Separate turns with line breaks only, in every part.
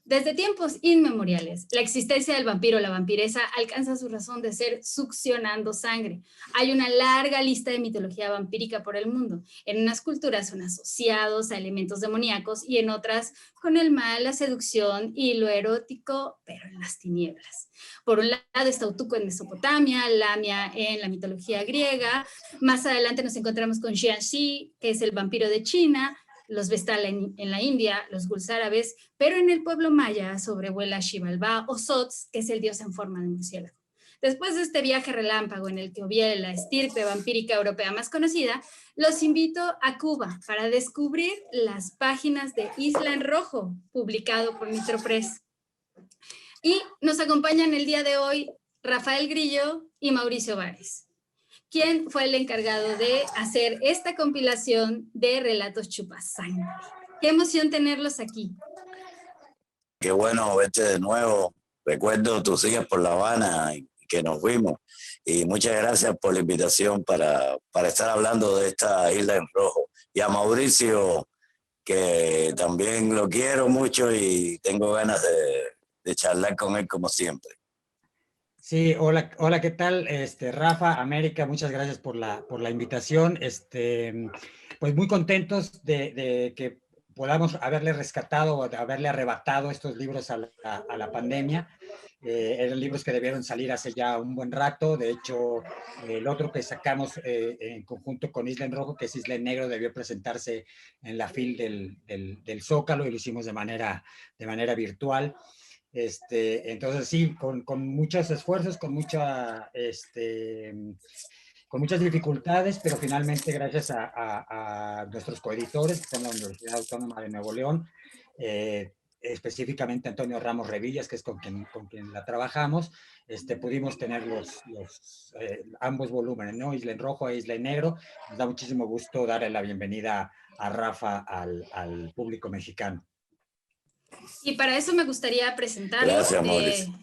Desde tiempos inmemoriales, la existencia del vampiro o la vampiresa alcanza su razón de ser succionando sangre. Hay una larga lista de mitología vampírica por el mundo. En unas culturas son asociados a elementos demoníacos y en otras con el mal, la seducción y lo erótico, pero en las tinieblas. Por un lado está Utuco en Mesopotamia, Lamia en la mitología griega. Más adelante nos encontramos con Xianxi, que es el vampiro de China, los Vestal en la India, los Ghouls árabes, pero en el pueblo maya sobrevuela Xibalbá o Sots, que es el dios en forma de murciélago. Después de este viaje relámpago en el que obvié la estirpe vampírica europea más conocida, los invito a Cuba para descubrir las páginas de Isla en Rojo, publicado por Nitro Press. Y nos acompañan el día de hoy Rafael Grillo y Mauricio Vares, quien fue el encargado de hacer esta compilación de relatos chupasangre. Qué emoción tenerlos aquí.
Qué bueno verte de nuevo. Recuerdo tus días por La Habana y que nos vimos. Y muchas gracias por la invitación para estar hablando de esta Isla en Rojo. Y a Mauricio, que también lo quiero mucho y tengo ganas de charlar con él como siempre.
Sí, hola, ¿qué tal? Rafa, América, muchas gracias por la invitación. Pues muy contentos de que podamos haberle rescatado o de haberle arrebatado estos libros a la pandemia. Eran libros que debieron salir hace ya un buen rato. De hecho, el otro que sacamos en conjunto con Isla en Rojo, que es Isla en Negro, debió presentarse en la FIL del Zócalo y lo hicimos de manera virtual. Entonces sí, con muchos esfuerzos, con muchas dificultades, pero finalmente gracias a nuestros coeditores, que son la Universidad Autónoma de Nuevo León, específicamente Antonio Ramos Revillas, que es con quien la trabajamos, pudimos tener ambos volúmenes, ¿no? Isla en Rojo e Isla en Negro. Nos da muchísimo gusto darle la bienvenida a Rafa al público mexicano.
Y para eso me gustaría presentarlo.
Gracias, Mauricio.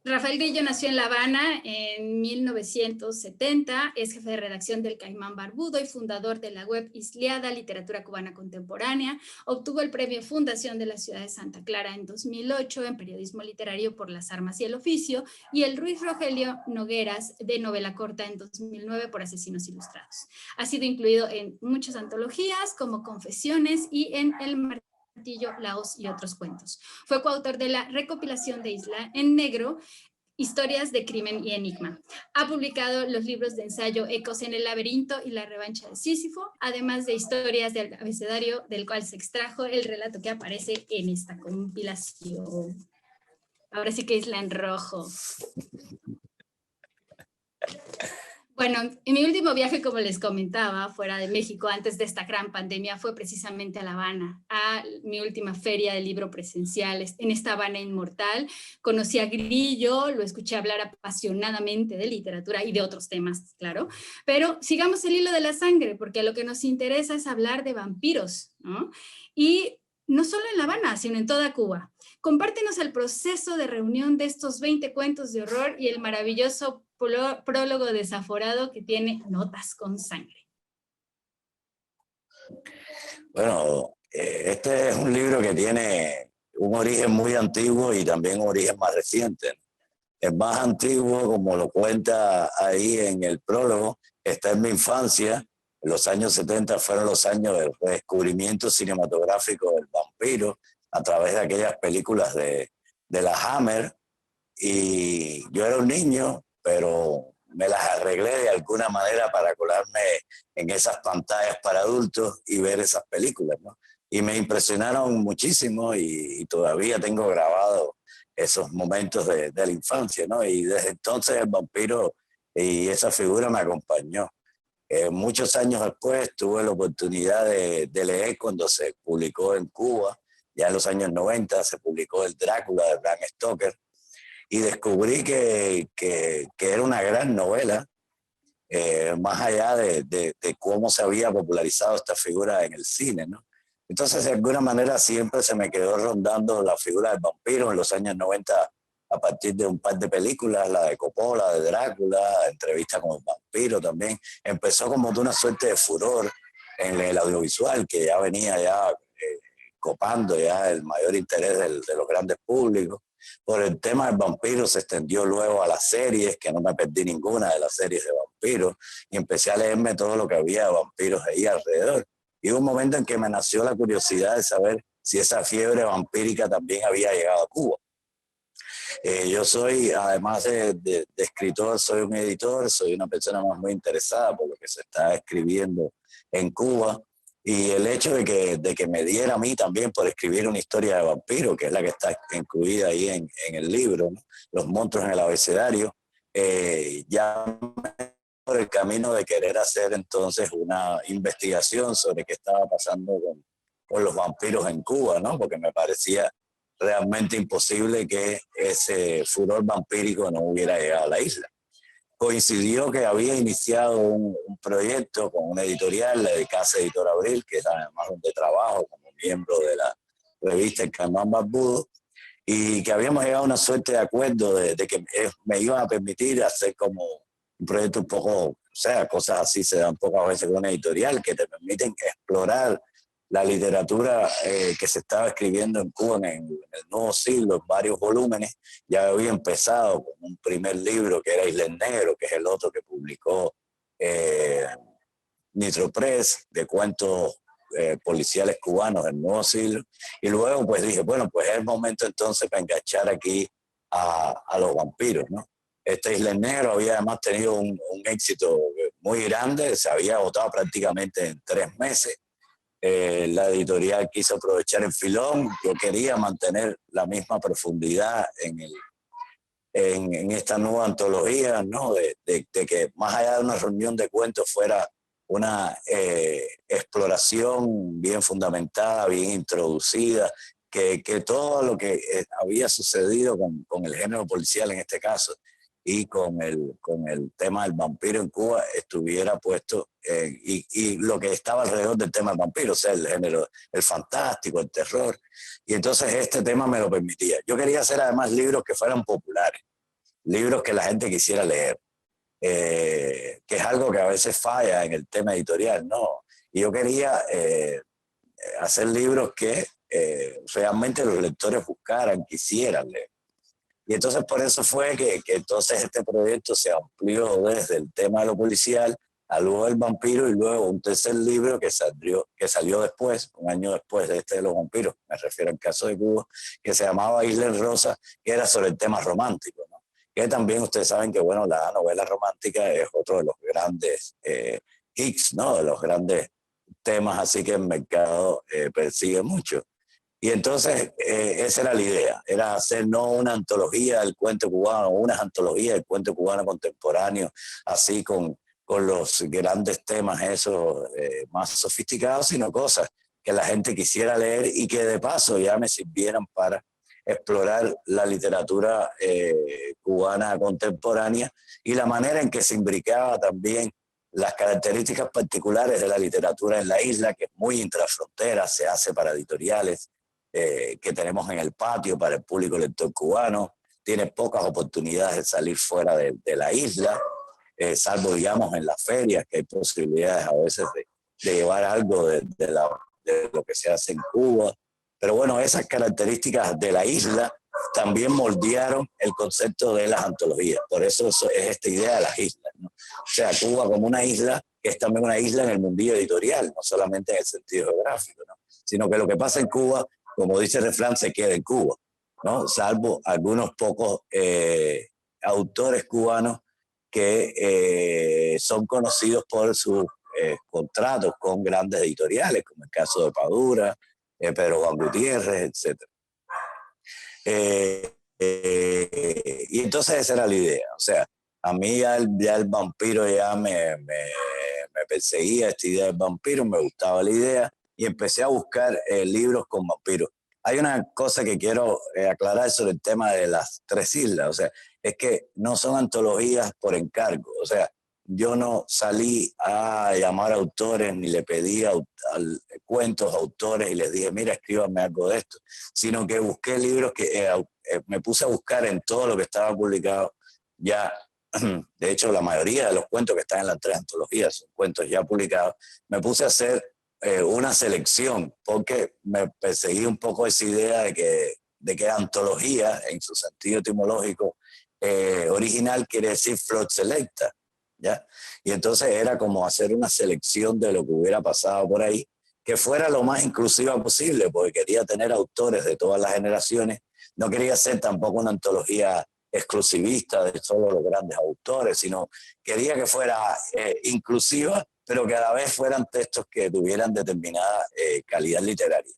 Rafael Grillo nació en La Habana en 1970, es jefe de redacción del Caimán Barbudo y fundador de la web Isliada, Literatura Cubana Contemporánea. Obtuvo el premio Fundación de la Ciudad de Santa Clara en 2008 en periodismo literario por Las Armas y el Oficio y el Ruiz Rogelio Nogueras de novela corta en 2009 por Asesinos Ilustrados. Ha sido incluido en muchas antologías como Confesiones y en El Martillo, Laos y otros cuentos. Fue coautor de la recopilación de Isla en Negro, Historias de Crimen y Enigma. Ha publicado los libros de ensayo Ecos en el Laberinto y La Revancha de Sísifo, además de historias del abecedario del cual se extrajo el relato que aparece en esta compilación. Ahora sí que Isla en Rojo. Bueno, en mi último viaje, como les comentaba, fuera de México, antes de esta gran pandemia, fue precisamente a La Habana, a mi última feria de libro presencial, en esta Habana inmortal. Conocí a Grillo, lo escuché hablar apasionadamente de literatura y de otros temas, claro. Pero sigamos el hilo de la sangre, porque lo que nos interesa es hablar de vampiros, ¿no? Y no solo en La Habana, sino en toda Cuba. Compártenos el proceso de reunión de estos 20 cuentos de horror y el maravilloso prólogo desaforado que tiene Notas con Sangre.
Bueno, este es un libro que tiene un origen muy antiguo y también un origen más reciente. El más antiguo, como lo cuenta ahí en el prólogo, está en mi infancia. Los años 70 fueron los años del descubrimiento cinematográfico del vampiro a través de aquellas películas de la Hammer. Y yo era un niño, pero me las arreglé de alguna manera para colarme en esas pantallas para adultos y ver esas películas, ¿no? Y me impresionaron muchísimo y todavía tengo grabado esos momentos de la infancia, ¿no? Y desde entonces el vampiro y esa figura me acompañó. Muchos años después tuve la oportunidad de leer cuando se publicó en Cuba, ya en los años 90 se publicó el Drácula de Bram Stoker, y descubrí que era una gran novela, más allá de cómo se había popularizado esta figura en el cine, ¿no? Entonces, de alguna manera, siempre se me quedó rondando la figura del vampiro en los años 90 a partir de un par de películas, la de Coppola, de Drácula, Entrevista con el vampiro también. Empezó como de una suerte de furor en el audiovisual que ya venía copando ya el mayor interés de los grandes públicos. Por el tema del vampiro se extendió luego a las series, que no me perdí ninguna de las series de vampiros, y empecé a leerme todo lo que había de vampiros ahí alrededor. Y hubo un momento en que me nació la curiosidad de saber si esa fiebre vampírica también había llegado a Cuba. Yo soy, además de escritor, soy un editor, soy una persona más muy interesada por lo que se está escribiendo en Cuba. Y el hecho de que me diera a mí también por escribir una historia de vampiro, que es la que está incluida ahí en el libro, ¿no? Los monstruos en el abecedario, ya por el camino de querer hacer entonces una investigación sobre qué estaba pasando con los vampiros en Cuba, ¿no? Porque me parecía realmente imposible que ese furor vampírico no hubiera llegado a la isla. Coincidió que había iniciado un proyecto con una editorial, la de Casa Editor Abril, que es además donde trabajo como miembro de la revista El Caimán Barbudo, y que habíamos llegado a una suerte de acuerdo de que me iban a permitir hacer como un proyecto un poco, o sea, cosas así se dan pocas veces con una editorial, que te permiten explorar la literatura que se estaba escribiendo en Cuba en el nuevo siglo, en varios volúmenes. Ya había empezado con un primer libro que era Isla en Negro, que es el otro que publicó Nitro Press, de cuentos policiales cubanos del nuevo siglo. Y luego pues dije, bueno, pues es el momento entonces para enganchar aquí a los vampiros, ¿no? Esta Isla en Negro había además tenido un éxito muy grande, se había agotado prácticamente en 3 meses. La editorial quiso aprovechar el filón. Yo quería mantener la misma profundidad en esta nueva antología, ¿no? De que más allá de una reunión de cuentos fuera una exploración bien fundamentada, bien introducida, que todo lo que había sucedido con el género policial en este caso y con el tema del vampiro en Cuba estuviera puesto y lo que estaba alrededor del tema del vampiro, o sea, el género, el fantástico, el terror. Y entonces este tema me lo permitía. Yo quería hacer además libros que fueran populares, libros que la gente quisiera leer, que es algo que a veces falla en el tema editorial, ¿no? Y yo quería hacer libros que realmente los lectores buscaran, quisieran leer. Y entonces por eso fue que entonces este proyecto se amplió desde el tema de lo policial a luego del vampiro y luego un tercer libro que salió después, un año después de este de los vampiros, me refiero al caso de Cuba, que se llamaba Isla en Rosa, que era sobre el tema romántico, ¿no? Que también ustedes saben que, bueno, la novela romántica es otro de los grandes hits, ¿no? De los grandes temas así que el mercado persigue mucho. Y entonces esa era la idea, era hacer no una antología del cuento cubano, unas antologías del cuento cubano contemporáneo, así con los grandes temas esos más sofisticados, sino cosas que la gente quisiera leer y que de paso ya me sirvieran para explorar la literatura cubana contemporánea y la manera en que se imbricaba también las características particulares de la literatura en la isla, que es muy intrafrontera, se hace para editoriales, que tenemos en el patio para el público lector cubano, tiene pocas oportunidades de salir fuera de la isla, salvo, digamos, en las ferias, que hay posibilidades a veces de llevar algo de lo que se hace en Cuba. Pero bueno, esas características de la isla también moldearon el concepto de las antologías. Por eso es esta idea de las islas, ¿no? O sea, Cuba como una isla, que es también una isla en el mundillo editorial, no solamente en el sentido geográfico, ¿no? Sino que lo que pasa en Cuba, como dice el refrán, se queda en Cuba, ¿no? Salvo algunos pocos autores cubanos que son conocidos por sus contratos con grandes editoriales, como el caso de Padura, Pedro Juan Gutiérrez, etc. Y entonces esa era la idea. O sea, a mí ya el vampiro ya me perseguía, esta idea del vampiro, me gustaba la idea y empecé a buscar libros con vampiros. Hay una cosa que quiero aclarar sobre el tema de las 3 islas, o sea, es que no son antologías por encargo, o sea, yo no salí a llamar a autores ni le pedí cuentos a autores y les dije, mira, escríbanme algo de esto, sino que busqué libros que me puse a buscar en todo lo que estaba publicado ya. De hecho, la mayoría de los cuentos que están en las 3 antologías son cuentos ya publicados. Me puse a hacer una selección, porque me perseguí un poco esa idea de que antología, en su sentido etimológico original, quiere decir flor selecta, ¿ya? Y entonces era como hacer una selección de lo que hubiera pasado por ahí, que fuera lo más inclusiva posible, porque quería tener autores de todas las generaciones, no quería ser tampoco una antología exclusivista de solo los grandes autores, sino quería que fuera inclusiva, pero que a la vez fueran textos que tuvieran determinada calidad literaria.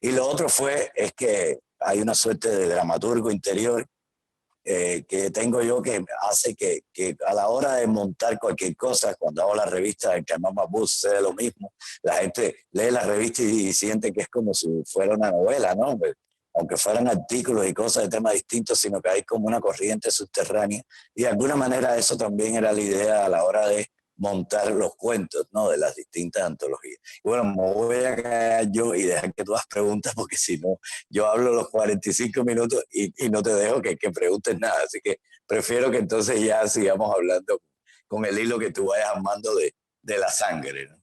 Y lo otro es que hay una suerte de dramaturgo interior que tengo yo, que hace que a la hora de montar cualquier cosa, cuando hago la revista de Karmapa Bus, sucede lo mismo. La gente lee la revista y siente que es como si fuera una novela, ¿no? Aunque fueran artículos y cosas de temas distintos, sino que hay como una corriente subterránea. Y de alguna manera eso también era la idea a la hora de montar los cuentos, ¿no? De las distintas antologías. Y bueno, me voy a callar yo y dejar que tú hagas preguntas, porque si no, yo hablo los 45 minutos y no te dejo que preguntes nada. Así que prefiero que entonces ya sigamos hablando con el hilo que tú vayas armando de la sangre, ¿no?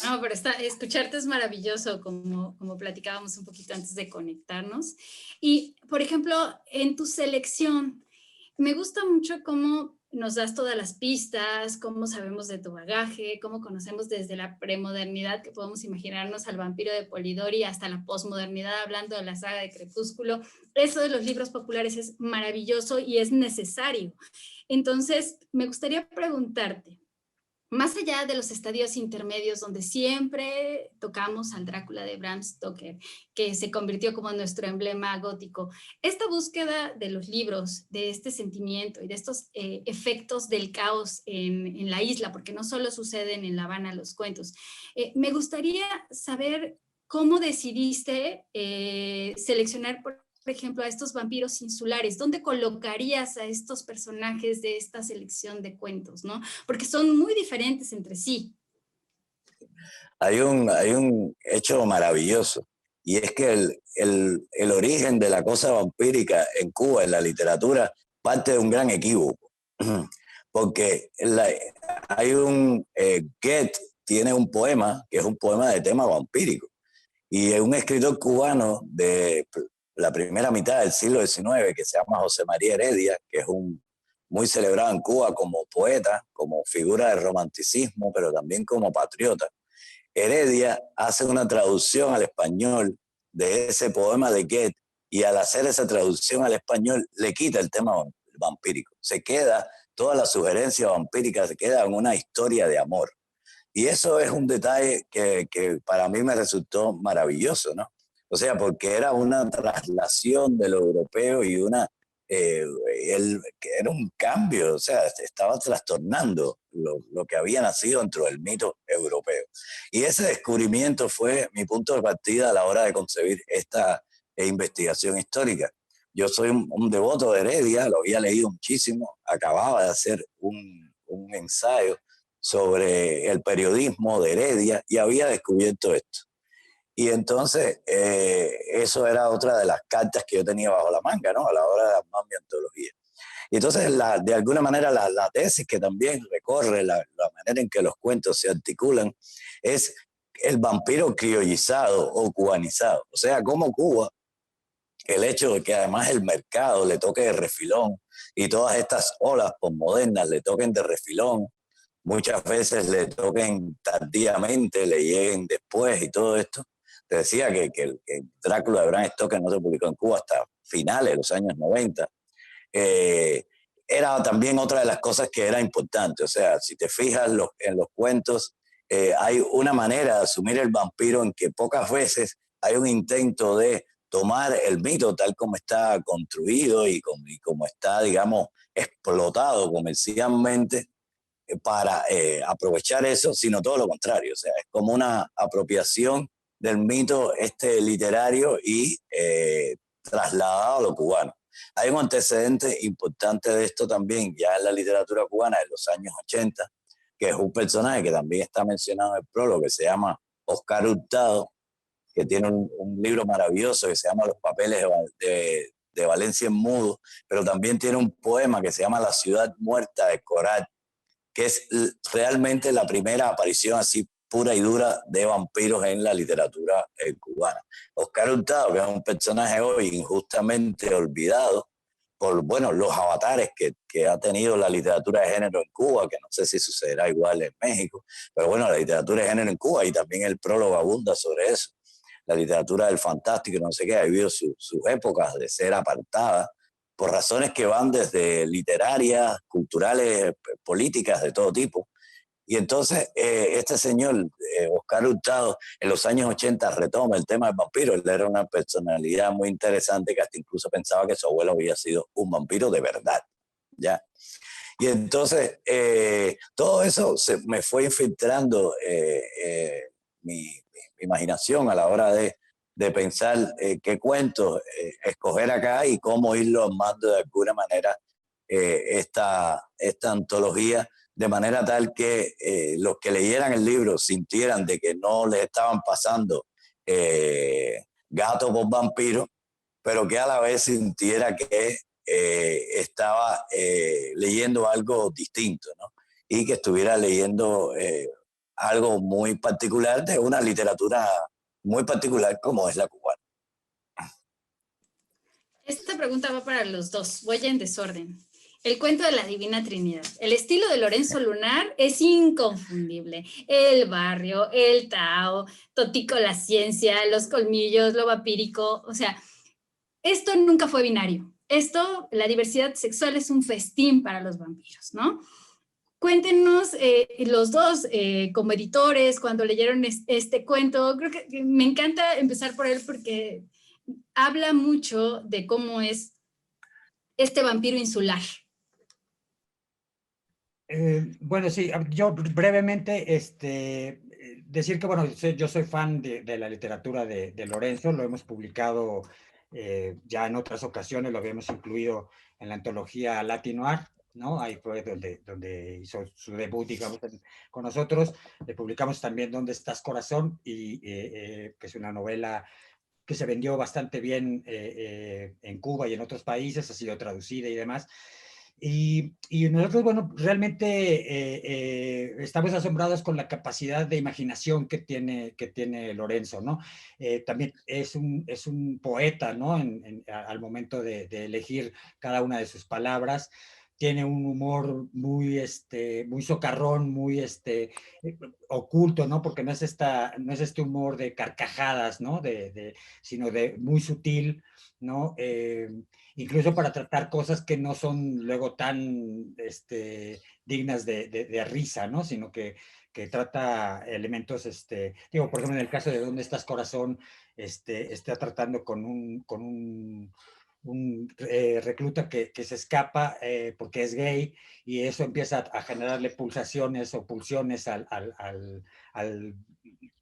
No, pero escucharte es maravilloso, como platicábamos un poquito antes de conectarnos. Y, por ejemplo, en tu selección, me gusta mucho cómo nos das todas las pistas, cómo sabemos de tu bagaje, cómo conocemos desde la premodernidad, que podemos imaginarnos al vampiro de Polidori, hasta la posmodernidad, hablando de la saga de Crepúsculo. Eso de los libros populares es maravilloso y es necesario. Entonces, me gustaría preguntarte, más allá de los estadios intermedios donde siempre tocamos al Drácula de Bram Stoker, que se convirtió como nuestro emblema gótico, esta búsqueda de los libros, de este sentimiento y de estos efectos del caos en la isla, porque no solo suceden en La Habana los cuentos, me gustaría saber cómo decidiste seleccionar, por ejemplo, a estos vampiros insulares. ¿Dónde colocarías a estos personajes de esta selección de cuentos, no? Porque son muy diferentes entre sí.
Hay un hecho maravilloso, y es que el origen de la cosa vampírica en Cuba, en la literatura, parte de un gran equívoco. Porque hay Goethe tiene un poema, que es un poema de tema vampírico, y es un escritor cubano de la primera mitad del siglo XIX, que se llama José María Heredia, que es muy celebrado en Cuba como poeta, como figura del romanticismo, pero también como patriota. Heredia hace una traducción al español de ese poema de Goethe, y al hacer esa traducción al español le quita el tema vampírico. Se queda, toda la sugerencia vampírica se queda en una historia de amor. Y eso es un detalle que para mí me resultó maravilloso, ¿no? O sea, porque era una traslación de lo europeo y era un cambio, o sea, estaba trastornando lo que había nacido dentro del mito europeo. Y ese descubrimiento fue mi punto de partida a la hora de concebir esta investigación histórica. Yo soy un devoto de Heredia, lo había leído muchísimo, acababa de hacer un ensayo sobre el periodismo de Heredia y había descubierto esto. Y entonces eso era otra de las cartas que yo tenía bajo la manga, ¿no? A la hora de armar mi antología. Y entonces, de alguna manera, la tesis que también recorre la manera en que los cuentos se articulan es el vampiro criollizado o cubanizado. O sea, como Cuba, el hecho de que además el mercado le toque de refilón y todas estas olas posmodernas le toquen de refilón, muchas veces le toquen tardíamente, le lleguen después y todo esto. Te decía que el Drácula de Bram Stoker no se publicó en Cuba hasta finales de los años 90. Era también otra de las cosas que era importante. O sea, si te fijas en los cuentos, hay una manera de asumir el vampiro en que pocas veces hay un intento de tomar el mito tal como está construido y como está, digamos, explotado comercialmente, para aprovechar eso, sino todo lo contrario. O sea, es como una apropiación del mito literario y trasladado a lo cubano. Hay un antecedente importante de esto también ya en la literatura cubana de los años 80, que es un personaje que también está mencionado en el prólogo, que se llama Oscar Hurtado, que tiene un libro maravilloso que se llama Los papeles de Valencia en mudo, pero también tiene un poema que se llama La ciudad muerta de Coral, que es realmente la primera aparición así pura y dura de vampiros en la literatura cubana. Oscar Hurtado, que es un personaje hoy injustamente olvidado por, bueno, los avatares que ha tenido la literatura de género en Cuba, que no sé si sucederá igual en México, pero bueno, la literatura de género en Cuba, y también el prólogo abunda sobre eso. La literatura del fantástico, no sé qué, ha vivido sus épocas de ser apartada por razones que van desde literarias, culturales, políticas, de todo tipo. Y entonces este señor, Oscar Hurtado, en los años 80 retoma el tema del vampiro. Él era una personalidad muy interesante que hasta incluso pensaba que su abuelo había sido un vampiro de verdad, ¿ya? Y entonces todo eso me fue infiltrando mi imaginación a la hora de pensar qué cuentos escoger acá y cómo irlo armando de alguna manera esta antología, de manera tal que los que leyeran el libro sintieran de que no les estaban pasando gato por vampiro, pero que a la vez sintiera que estaba leyendo algo distinto, ¿no? Y que estuviera leyendo algo muy particular de una literatura muy particular como es la cubana.
Esta pregunta va para los dos. Voy en desorden. El cuento de la Divina Trinidad. El estilo de Lorenzo Lunar es inconfundible. El barrio, el Tao, Totico la ciencia, los colmillos, lo vampírico. O sea, esto nunca fue binario. Esto, la diversidad sexual es un festín para los vampiros, ¿no? Cuéntenos los dos como editores cuando leyeron este cuento. Creo que me encanta empezar por él porque habla mucho de cómo es este vampiro insular.
Bueno, sí, yo brevemente, decir que, bueno, yo soy fan de la literatura de Lorenzo, lo hemos publicado ya en otras ocasiones, lo habíamos incluido en la antología Latinoir, ¿no? Ahí fue donde hizo su debut, digamos, con nosotros. Le publicamos también ¿Dónde estás, corazón? Que es una novela que se vendió bastante bien en Cuba y en otros países, ha sido traducida y demás. Y nosotros, bueno, realmente estamos asombrados con la capacidad de imaginación que tiene Lorenzo, ¿no? También es un poeta, ¿no? Al momento de elegir cada una de sus palabras. Tiene un humor muy socarrón, oculto, ¿no? Porque no es este humor de carcajadas, ¿no? Sino de muy sutil, ¿no? Incluso para tratar cosas que no son luego tan dignas de risa, ¿no? Sino que trata elementos, digo, por ejemplo, en el caso de ¿Dónde estás, corazón? Está tratando con un recluta que se escapa porque es gay, y eso empieza a generarle pulsaciones o pulsiones al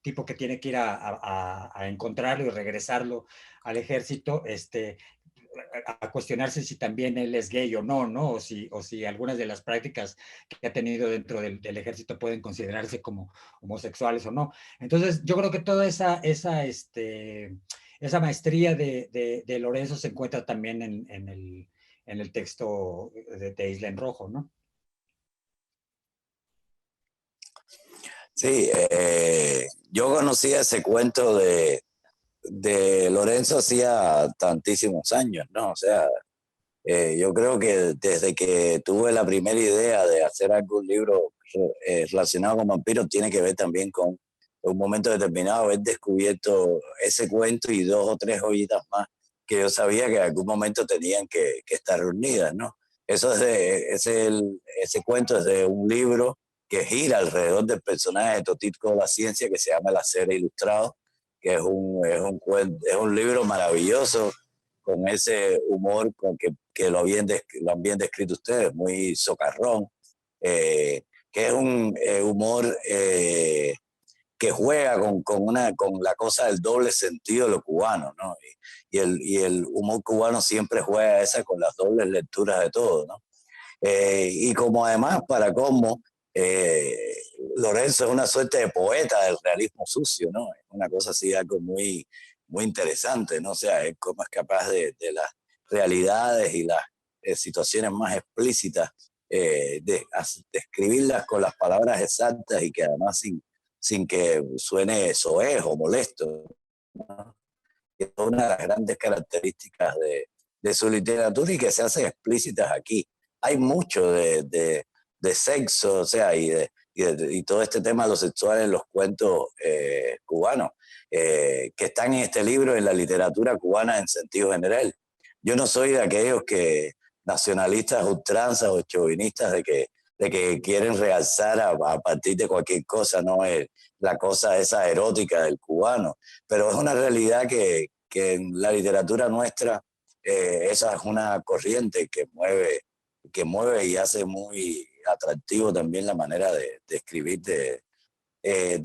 tipo que tiene que ir a encontrarlo y regresarlo al ejército, a cuestionarse si también él es gay o no, ¿no? O si algunas de las prácticas que ha tenido dentro del ejército pueden considerarse como homosexuales o no. Entonces, yo creo que toda esa maestría de Lorenzo se encuentra también en el texto de Isla en Rojo, ¿no?
Sí, yo conocía ese cuento de Lorenzo hacía tantísimos años, ¿no? O sea, yo creo que desde que tuve la primera idea de hacer algún libro relacionado con vampiros, tiene que ver también con un momento determinado haber descubierto ese cuento y dos o tres joyitas más que yo sabía que en algún momento tenían que estar reunidas, ¿no? Ese cuento es de un libro que gira alrededor del personaje de Totico de la ciencia, que se llama El Acero Ilustrado, que es un libro maravilloso, con ese humor que lo han bien descrito ustedes, muy socarrón, que es un humor que juega con la cosa del doble sentido de lo cubano, ¿no? Y el humor cubano siempre juega esa con las dobles lecturas de todo, ¿no? Y como además, para cómo, Lorenzo es una suerte de poeta del realismo sucio, ¿no? Es una cosa así, algo muy, muy interesante, ¿no? O sea, es como es capaz de las realidades y las situaciones más explícitas, de escribirlas con las palabras exactas y que además sin que suene soez o molesto, ¿no? Es una de las grandes características de su literatura y que se hacen explícitas aquí. Hay mucho de sexo, o sea, y todo este tema de lo sexual en los cuentos cubanos, que están en este libro, en la literatura cubana en sentido general. Yo no soy de aquellos que nacionalistas ultranzas o chauvinistas de que quieren realzar a partir de cualquier cosa, no es la cosa esa erótica del cubano, pero es una realidad que en la literatura nuestra esa es una corriente que mueve y hace muy atractivo también la manera de escribir de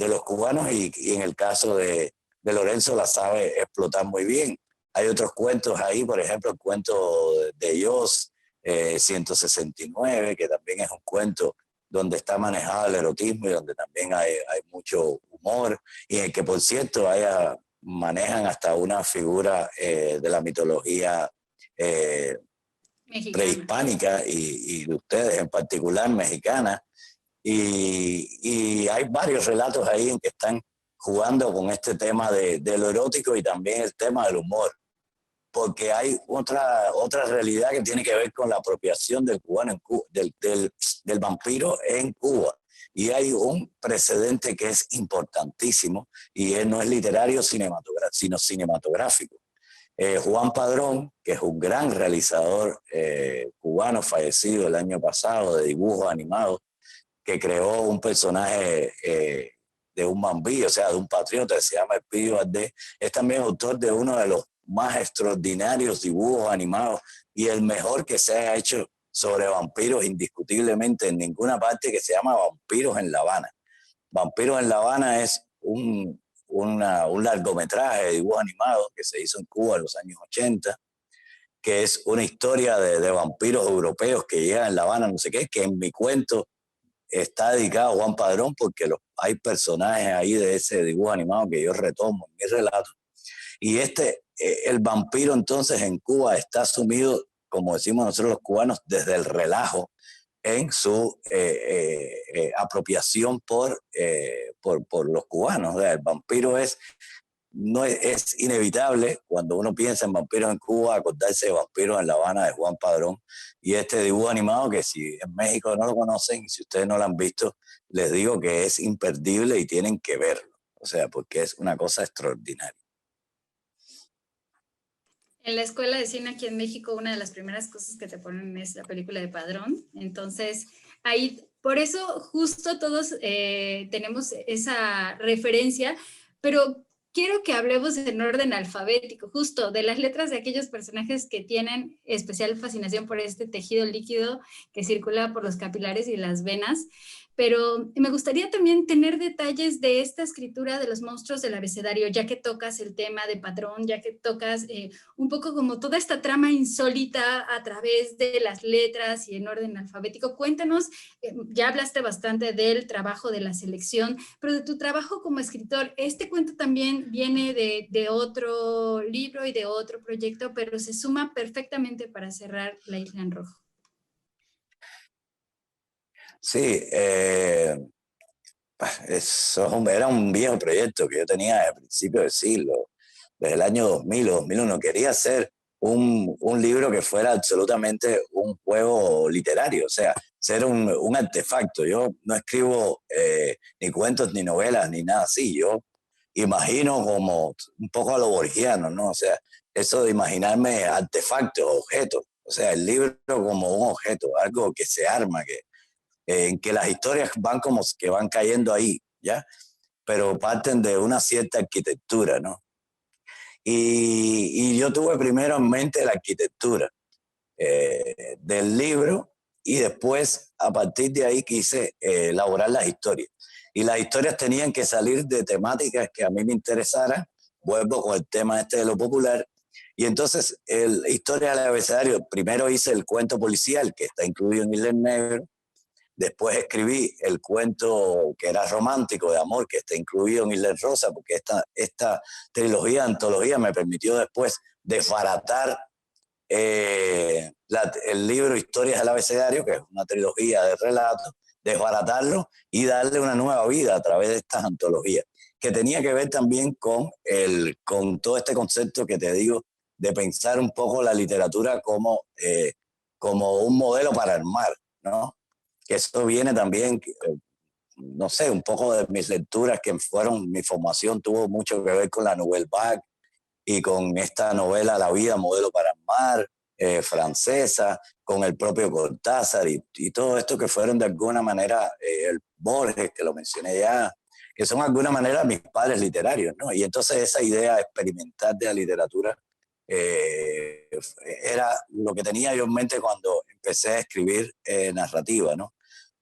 los cubanos y en el caso de Lorenzo la sabe explotar muy bien. Hay otros cuentos ahí, por ejemplo, el cuento de Jos, 169, que también es un cuento donde está manejado el erotismo y donde también hay mucho humor, y en el que, por cierto, manejan hasta una figura de la mitología prehispánica y de ustedes en particular, mexicana, y hay varios relatos ahí en que están jugando con este tema de lo erótico y también el tema del humor, porque hay otra realidad que tiene que ver con la apropiación del cubano en Cuba, del vampiro en Cuba. Y hay un precedente que es importantísimo y él no es literario sino cinematográfico. Juan Padrón, que es un gran realizador cubano fallecido el año pasado de dibujos animados, que creó un personaje de un mambí, o sea, de un patriota que se llama Elpidio Valdés, es también autor de uno de los más extraordinarios dibujos animados y el mejor que se haya hecho sobre vampiros indiscutiblemente en ninguna parte, que se llama Vampiros en La Habana. Vampiros en La Habana es un largometraje de dibujos animados que se hizo en Cuba en los años 80, que es una historia de vampiros europeos que llegan a La Habana, no sé qué, que en mi cuento está dedicado a Juan Padrón porque hay personajes ahí de ese dibujo animado que yo retomo en mi relato. Y el vampiro entonces en Cuba está sumido, como decimos nosotros los cubanos, desde el relajo en su apropiación por los cubanos. O sea, el vampiro es inevitable cuando uno piensa en vampiros en Cuba, acordarse de Vampiros en La Habana de Juan Padrón y este dibujo animado que si en México no lo conocen y si ustedes no lo han visto, les digo que es imperdible y tienen que verlo, o sea, porque es una cosa extraordinaria.
En la escuela de cine aquí en México, una de las primeras cosas que te ponen es la película de Padrón. Entonces, ahí, por eso justo todos tenemos esa referencia, pero quiero que hablemos en orden alfabético, justo de las letras de aquellos personajes que tienen especial fascinación por este tejido líquido que circula por los capilares y las venas. Pero me gustaría también tener detalles de esta escritura de los monstruos del abecedario, ya que tocas el tema de Padrón, ya que tocas un poco como toda esta trama insólita a través de las letras y en orden alfabético. Cuéntanos, ya hablaste bastante del trabajo de la selección, pero de tu trabajo como escritor. Este cuento también viene de otro libro y de otro proyecto, pero se suma perfectamente para cerrar La Isla en Rojo.
Sí, era un viejo proyecto que yo tenía a principios del siglo, desde el año 2000 o 2001. Quería hacer un libro que fuera absolutamente un juego literario, o sea, ser un artefacto. Yo no escribo ni cuentos, ni novelas, ni nada así. Yo imagino como un poco a lo borgiano, ¿no? O sea, eso de imaginarme artefactos, objetos. O sea, el libro como un objeto, algo que se arma, en que las historias van como que van cayendo ahí, ¿ya? Pero parten de una cierta arquitectura, ¿no? Y yo tuve primero en mente la arquitectura del libro y después a partir de ahí quise elaborar las historias. Y las historias tenían que salir de temáticas que a mí me interesaran. Vuelvo con el tema este de lo popular. Y entonces, Historia del Abecedario, primero hice el cuento policial que está incluido en Isla Negro. Después escribí el cuento que era romántico de amor, que está incluido en Isla Rosa, porque esta trilogía, antología, me permitió después desbaratar el libro Historias del Abecedario, que es una trilogía de relatos, desbaratarlo y darle una nueva vida a través de estas antologías, que tenía que ver también con todo este concepto que te digo, de pensar un poco la literatura como un modelo para armar, ¿no? Que eso viene también, no sé, un poco de mis lecturas que fueron, mi formación tuvo mucho que ver con la Nouvelle Vague y con esta novela La vida, modelo para armar, francesa, con el propio Cortázar y todo esto que fueron de alguna manera, el Borges, que lo mencioné ya, que son de alguna manera mis padres literarios, ¿no? Y entonces esa idea experimental de la literatura era lo que tenía yo en mente cuando empecé a escribir narrativa, ¿no?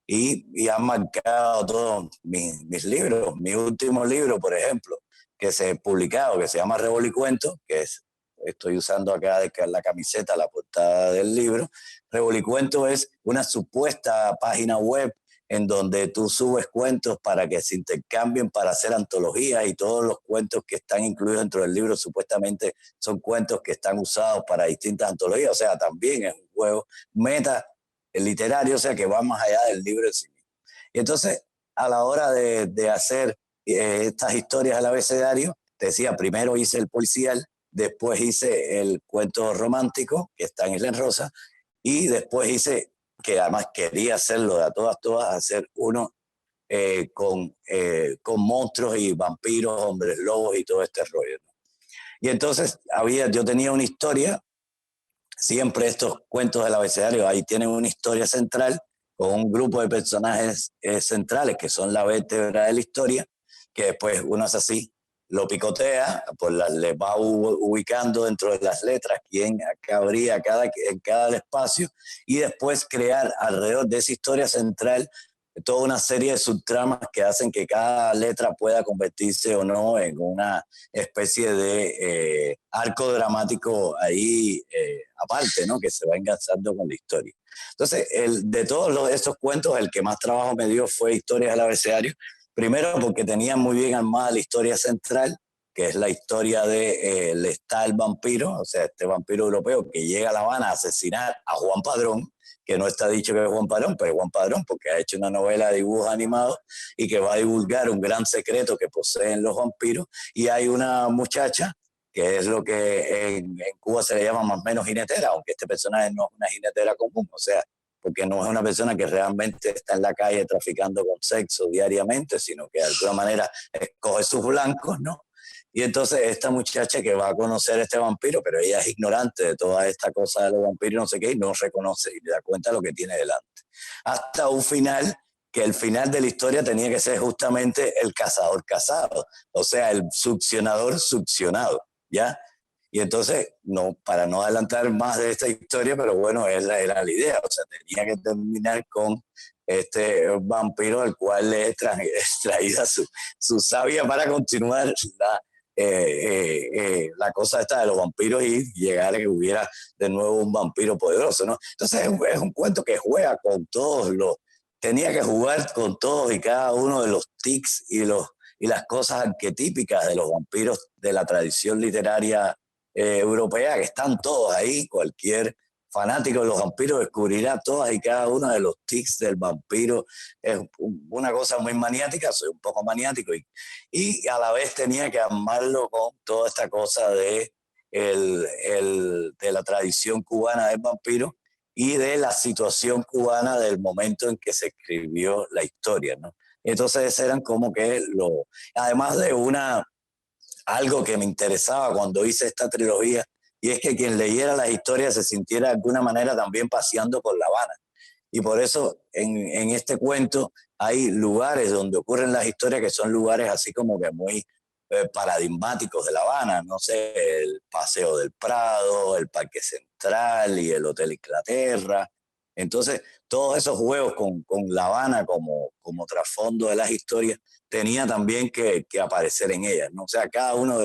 Y han marcado todos mis libros. Mi último libro, por ejemplo, que se ha publicado, que se llama Rebolicuento, estoy usando acá la camiseta, la portada del libro. Rebolicuento es una supuesta página web en donde tú subes cuentos para que se intercambien para hacer antologías, y todos los cuentos que están incluidos dentro del libro supuestamente son cuentos que están usados para distintas antologías. O sea, también es un juego meta literario, o sea, que va más allá del libro en sí mismo. Y entonces, a la hora de hacer estas historias al abecedario, te decía, primero hice el policial, después hice el cuento romántico, que está en Isla Rosa, y después hice, que además quería hacerlo de a todas, hacer uno con monstruos y vampiros, hombres lobos y todo este rollo, ¿no? Y entonces yo tenía una historia, siempre estos cuentos del abecedario, ahí tienen una historia central con un grupo de personajes centrales que son la vértebra de la historia, que después uno es así, lo picotea, pues le va ubicando dentro de las letras quién cabría en cada espacio, y después crear alrededor de esa historia central toda una serie de subtramas que hacen que cada letra pueda convertirse o no en una especie de arco dramático ahí aparte, ¿no? Que se va enganchando con la historia. Entonces, de todos esos cuentos, el que más trabajo me dio fue Historias del Abecedario. Primero porque tenía muy bien armada la historia central, que es la historia de Lestat el vampiro, o sea, este vampiro europeo que llega a La Habana a asesinar a Juan Padrón, que no está dicho que es Juan Padrón, pero es Juan Padrón porque ha hecho una novela de dibujos animados y que va a divulgar un gran secreto que poseen los vampiros. Y hay una muchacha, que es lo que en Cuba se le llama más o menos jinetera, aunque este personaje no es una jinetera común, o sea, porque no es una persona que realmente está en la calle traficando con sexo diariamente, sino que de alguna manera escoge sus blancos, ¿no? Y entonces esta muchacha que va a conocer a este vampiro, pero ella es ignorante de toda esta cosa de los vampiros y no sé qué, y no reconoce y le da cuenta de lo que tiene delante. Hasta un final, que el final de la historia tenía que ser justamente el cazador cazado, o sea, el succionador succionado, ¿ya? Y entonces, para no adelantar más de esta historia, pero bueno, era la idea, o sea, tenía que terminar con este vampiro al cual le extraída su savia para continuar la cosa esta de los vampiros y llegar a que hubiera de nuevo un vampiro poderoso, ¿no? Entonces es un cuento que juega con tenía que jugar con todos y cada uno de los tics y las cosas arquetípicas de los vampiros de la tradición literaria europea, que están todos ahí. Cualquier fanático de los vampiros descubrirá todas y cada uno de los tics del vampiro. Es una cosa muy maniática, soy un poco maniático y a la vez tenía que armarlo con toda esta cosa de la tradición cubana del vampiro y de la situación cubana del momento en que se escribió la historia, ¿no? Entonces eran como que además de algo que me interesaba cuando hice esta trilogía, y es que quien leyera las historias se sintiera de alguna manera también paseando por La Habana. Y por eso en este cuento hay lugares donde ocurren las historias que son lugares así como que muy paradigmáticos de La Habana, no sé, el Paseo del Prado, el Parque Central y el Hotel Inglaterra. Entonces, todos esos juegos con La Habana como trasfondo de las historias tenía también que aparecer en ellas, ¿no? O sea, cada uno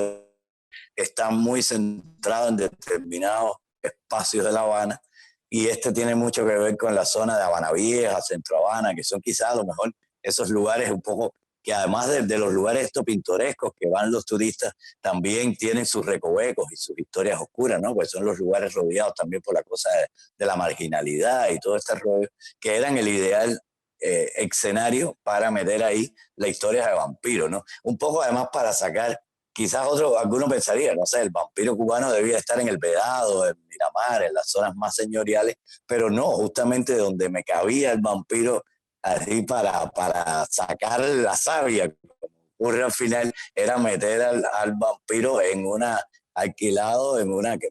está muy centrado en determinados espacios de La Habana, y este tiene mucho que ver con la zona de Habana Vieja, Centro Habana, que son quizás a lo mejor esos lugares un poco que además de los lugares estos pintorescos que van los turistas, también tienen sus recovecos y sus historias oscuras, ¿no? Pues son los lugares rodeados también por la cosa de la marginalidad y todo este rollo, que eran el ideal escenario para meter ahí la historia de vampiros, ¿no? Un poco además para sacar, quizás alguno pensaría, no sé, el vampiro cubano debía estar en el Vedado, en Miramar, en las zonas más señoriales, pero no, justamente donde me cabía el vampiro, así para sacar la savia, como ocurre al final, era meter al vampiro en una alquilado,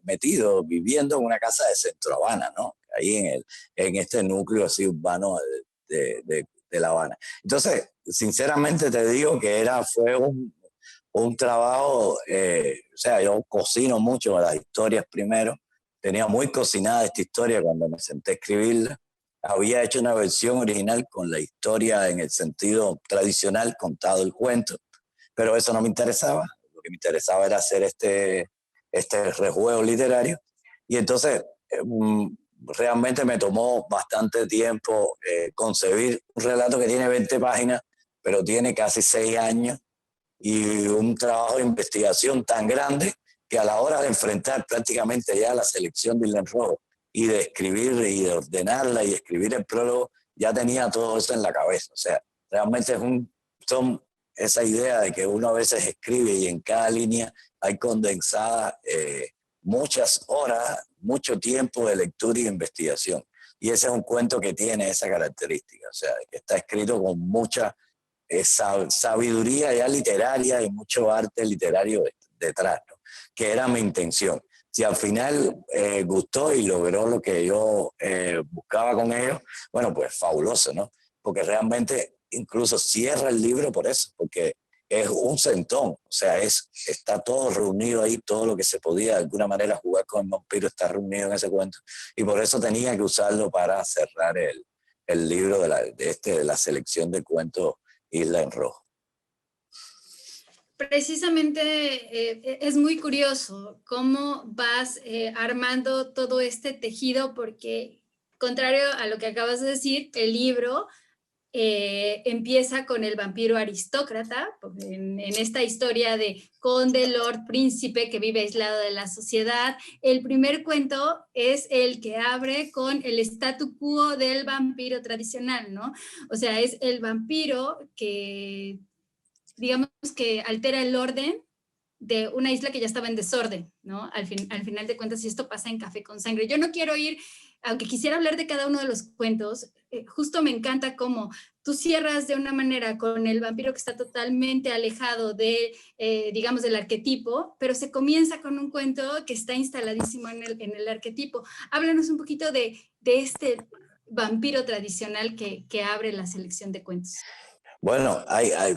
metido, viviendo en una casa de Centro Habana, ¿no? Ahí en este núcleo así urbano de La Habana. Entonces, sinceramente te digo que fue un trabajo, o sea, yo cocino mucho las historias primero, tenía muy cocinada esta historia cuando me senté a escribirla, había hecho una versión original con la historia en el sentido tradicional, contado el cuento, pero eso no me interesaba, lo que me interesaba era hacer este rejuego literario, y entonces realmente me tomó bastante tiempo concebir un relato que tiene 20 páginas, pero tiene casi 6 años, y un trabajo de investigación tan grande que a la hora de enfrentar prácticamente ya la selección de Isla en Rojo y de escribir y de ordenarla y escribir el prólogo, ya tenía todo eso en la cabeza. O sea, realmente son esa idea de que uno a veces escribe y en cada línea hay condensada muchas horas, mucho tiempo de lectura y de investigación. Y ese es un cuento que tiene esa característica, o sea, que está escrito con mucha sabiduría ya literaria y mucho arte literario detrás, ¿no? Que era mi intención. Si al final gustó y logró lo que yo buscaba con ellos, bueno, pues fabuloso, ¿no? Porque realmente incluso cierra el libro por eso, porque es un centón, o sea, está todo reunido ahí, todo lo que se podía de alguna manera jugar con el vampiro está reunido en ese cuento, y por eso tenía que usarlo para cerrar el libro de la selección de cuentos Isla en Rojo.
Precisamente es muy curioso cómo vas armando todo este tejido, porque contrario a lo que acabas de decir, el libro empieza con el vampiro aristócrata, en esta historia de conde, lord, príncipe que vive aislado de la sociedad. El primer cuento es el que abre con el statu quo del vampiro tradicional, ¿no? O sea, es el vampiro que, digamos, que altera el orden de una isla que ya estaba en desorden, ¿no? Al final de cuentas, y esto pasa en Café con Sangre. Yo no quiero ir, aunque quisiera hablar de cada uno de los cuentos, justo me encanta cómo tú cierras de una manera con el vampiro que está totalmente alejado de, digamos, del arquetipo, pero se comienza con un cuento que está instaladísimo en el arquetipo. Háblanos un poquito de este vampiro tradicional que abre la selección de cuentos.
Bueno,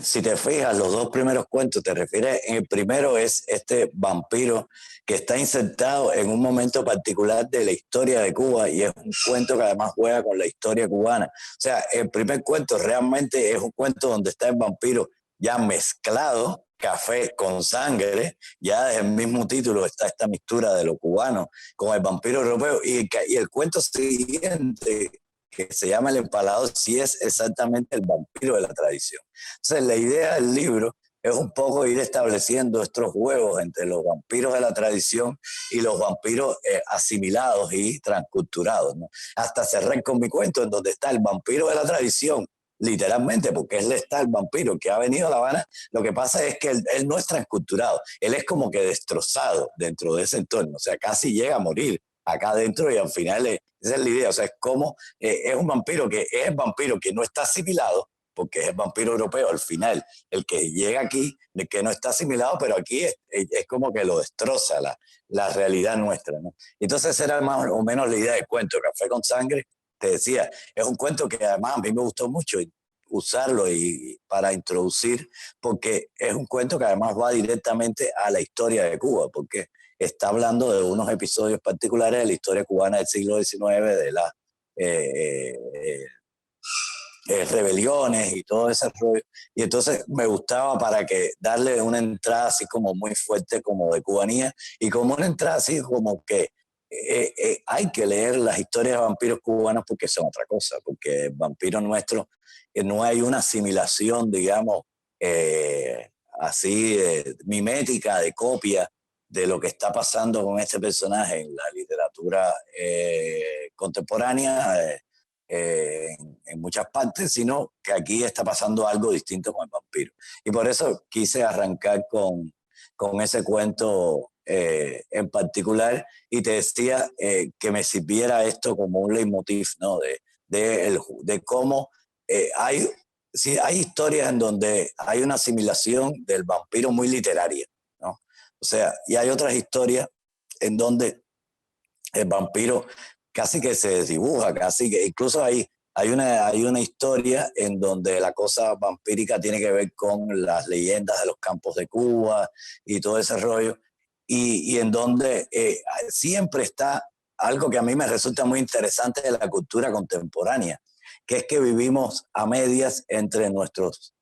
si te fijas, los dos primeros cuentos, te refieres, en el primero es este vampiro que está insertado en un momento particular de la historia de Cuba y es un cuento que además juega con la historia cubana. O sea, el primer cuento realmente es un cuento donde está el vampiro ya mezclado, café con sangre, ya desde el mismo título está esta mixtura de lo cubano con el vampiro europeo, y el cuento siguiente, que se llama El Empalado, sí es exactamente el vampiro de la tradición. Entonces, la idea del libro es un poco ir estableciendo estos juegos entre los vampiros de la tradición y los vampiros asimilados y transculturados, ¿no? Hasta cerrar con mi cuento en donde está el vampiro de la tradición, literalmente, porque él está el vampiro que ha venido a La Habana. Lo que pasa es que él no es transculturado, él es como que destrozado dentro de ese entorno, o sea, casi llega a morir acá adentro y al final esa es la idea, o sea, es como es un vampiro que es el vampiro que no está asimilado, porque es el vampiro europeo al final, el que llega aquí, el que no está asimilado, pero aquí es como que lo destroza la realidad nuestra, ¿no? Entonces era más o menos la idea del cuento. Café con Sangre, te decía, es un cuento que además a mí me gustó mucho usarlo y para introducir, porque es un cuento que además va directamente a la historia de Cuba, porque está hablando de unos episodios particulares de la historia cubana del siglo XIX, de las rebeliones y todo ese rollo. Y entonces me gustaba para que darle una entrada así como muy fuerte, como de cubanía, y como una entrada así como que hay que leer las historias de vampiros cubanos porque son otra cosa, porque el vampiro nuestro no hay una asimilación, digamos, así mimética, de copia de lo que está pasando con este personaje en la literatura contemporánea en muchas partes, sino que aquí está pasando algo distinto con el vampiro. Y por eso quise arrancar con ese cuento en particular, y te decía que me sirviera esto como un leitmotiv, ¿no? De cómo hay, sí, hay historias en donde hay una asimilación del vampiro muy literaria, ¿no? O sea, y hay otras historias en donde el vampiro casi que se desdibuja, casi que incluso hay una historia en donde la cosa vampírica tiene que ver con las leyendas de los campos de Cuba y todo ese rollo, y en donde siempre está algo que a mí me resulta muy interesante de la cultura contemporánea, que es que vivimos a medias entre nuestras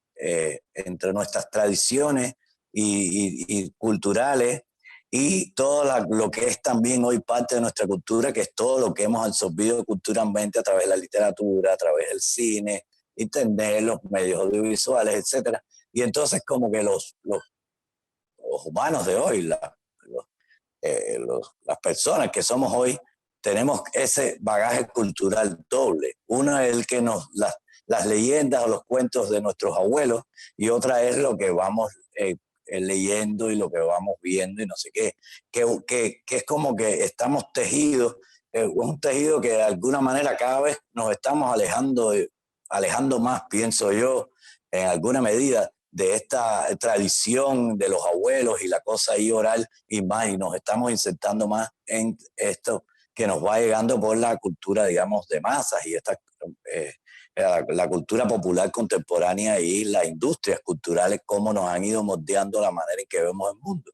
tradiciones y culturales, y todo lo que es también hoy parte de nuestra cultura, que es todo lo que hemos absorbido culturalmente a través de la literatura, a través del cine, internet, los medios audiovisuales, etcétera. Y entonces como que los humanos de hoy, las personas que somos hoy, tenemos ese bagaje cultural doble. Uno es el que las leyendas o los cuentos de nuestros abuelos, y otra es lo que vamos leyendo y lo que vamos viendo y no sé qué, que es como que estamos tejidos, un tejido que de alguna manera cada vez nos estamos alejando más, pienso yo, en alguna medida, de esta tradición de los abuelos y la cosa ahí oral y más, y nos estamos insertando más en esto que nos va llegando por la cultura, digamos, de masas, y esta la cultura popular contemporánea y las industrias culturales, cómo nos han ido moldeando la manera en que vemos el mundo.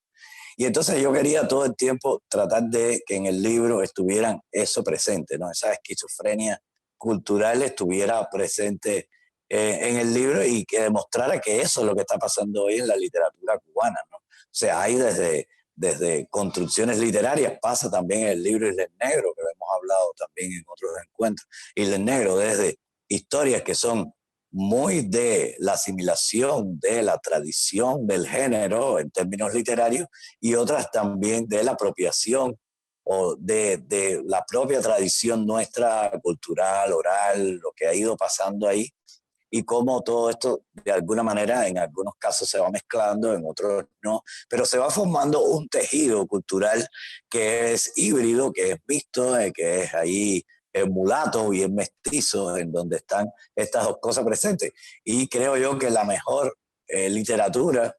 Y entonces yo quería todo el tiempo tratar de que en el libro estuvieran eso presente, ¿no? Esa esquizofrenia cultural estuviera presente en el libro, y que demostrara que eso es lo que está pasando hoy en la literatura cubana, ¿no? O sea, hay desde construcciones literarias, pasa también en el libro Isla Negro, que hemos hablado también en otros encuentros. Isla Negro, desde historias que son muy de la asimilación de la tradición del género en términos literarios, y otras también de la apropiación o de la propia tradición nuestra cultural, oral, lo que ha ido pasando ahí, y cómo todo esto de alguna manera en algunos casos se va mezclando, en otros no, pero se va formando un tejido cultural que es híbrido, que es mixto, que es ahí mulato y es mestizo, en donde están estas dos cosas presentes. Y creo yo que la mejor literatura,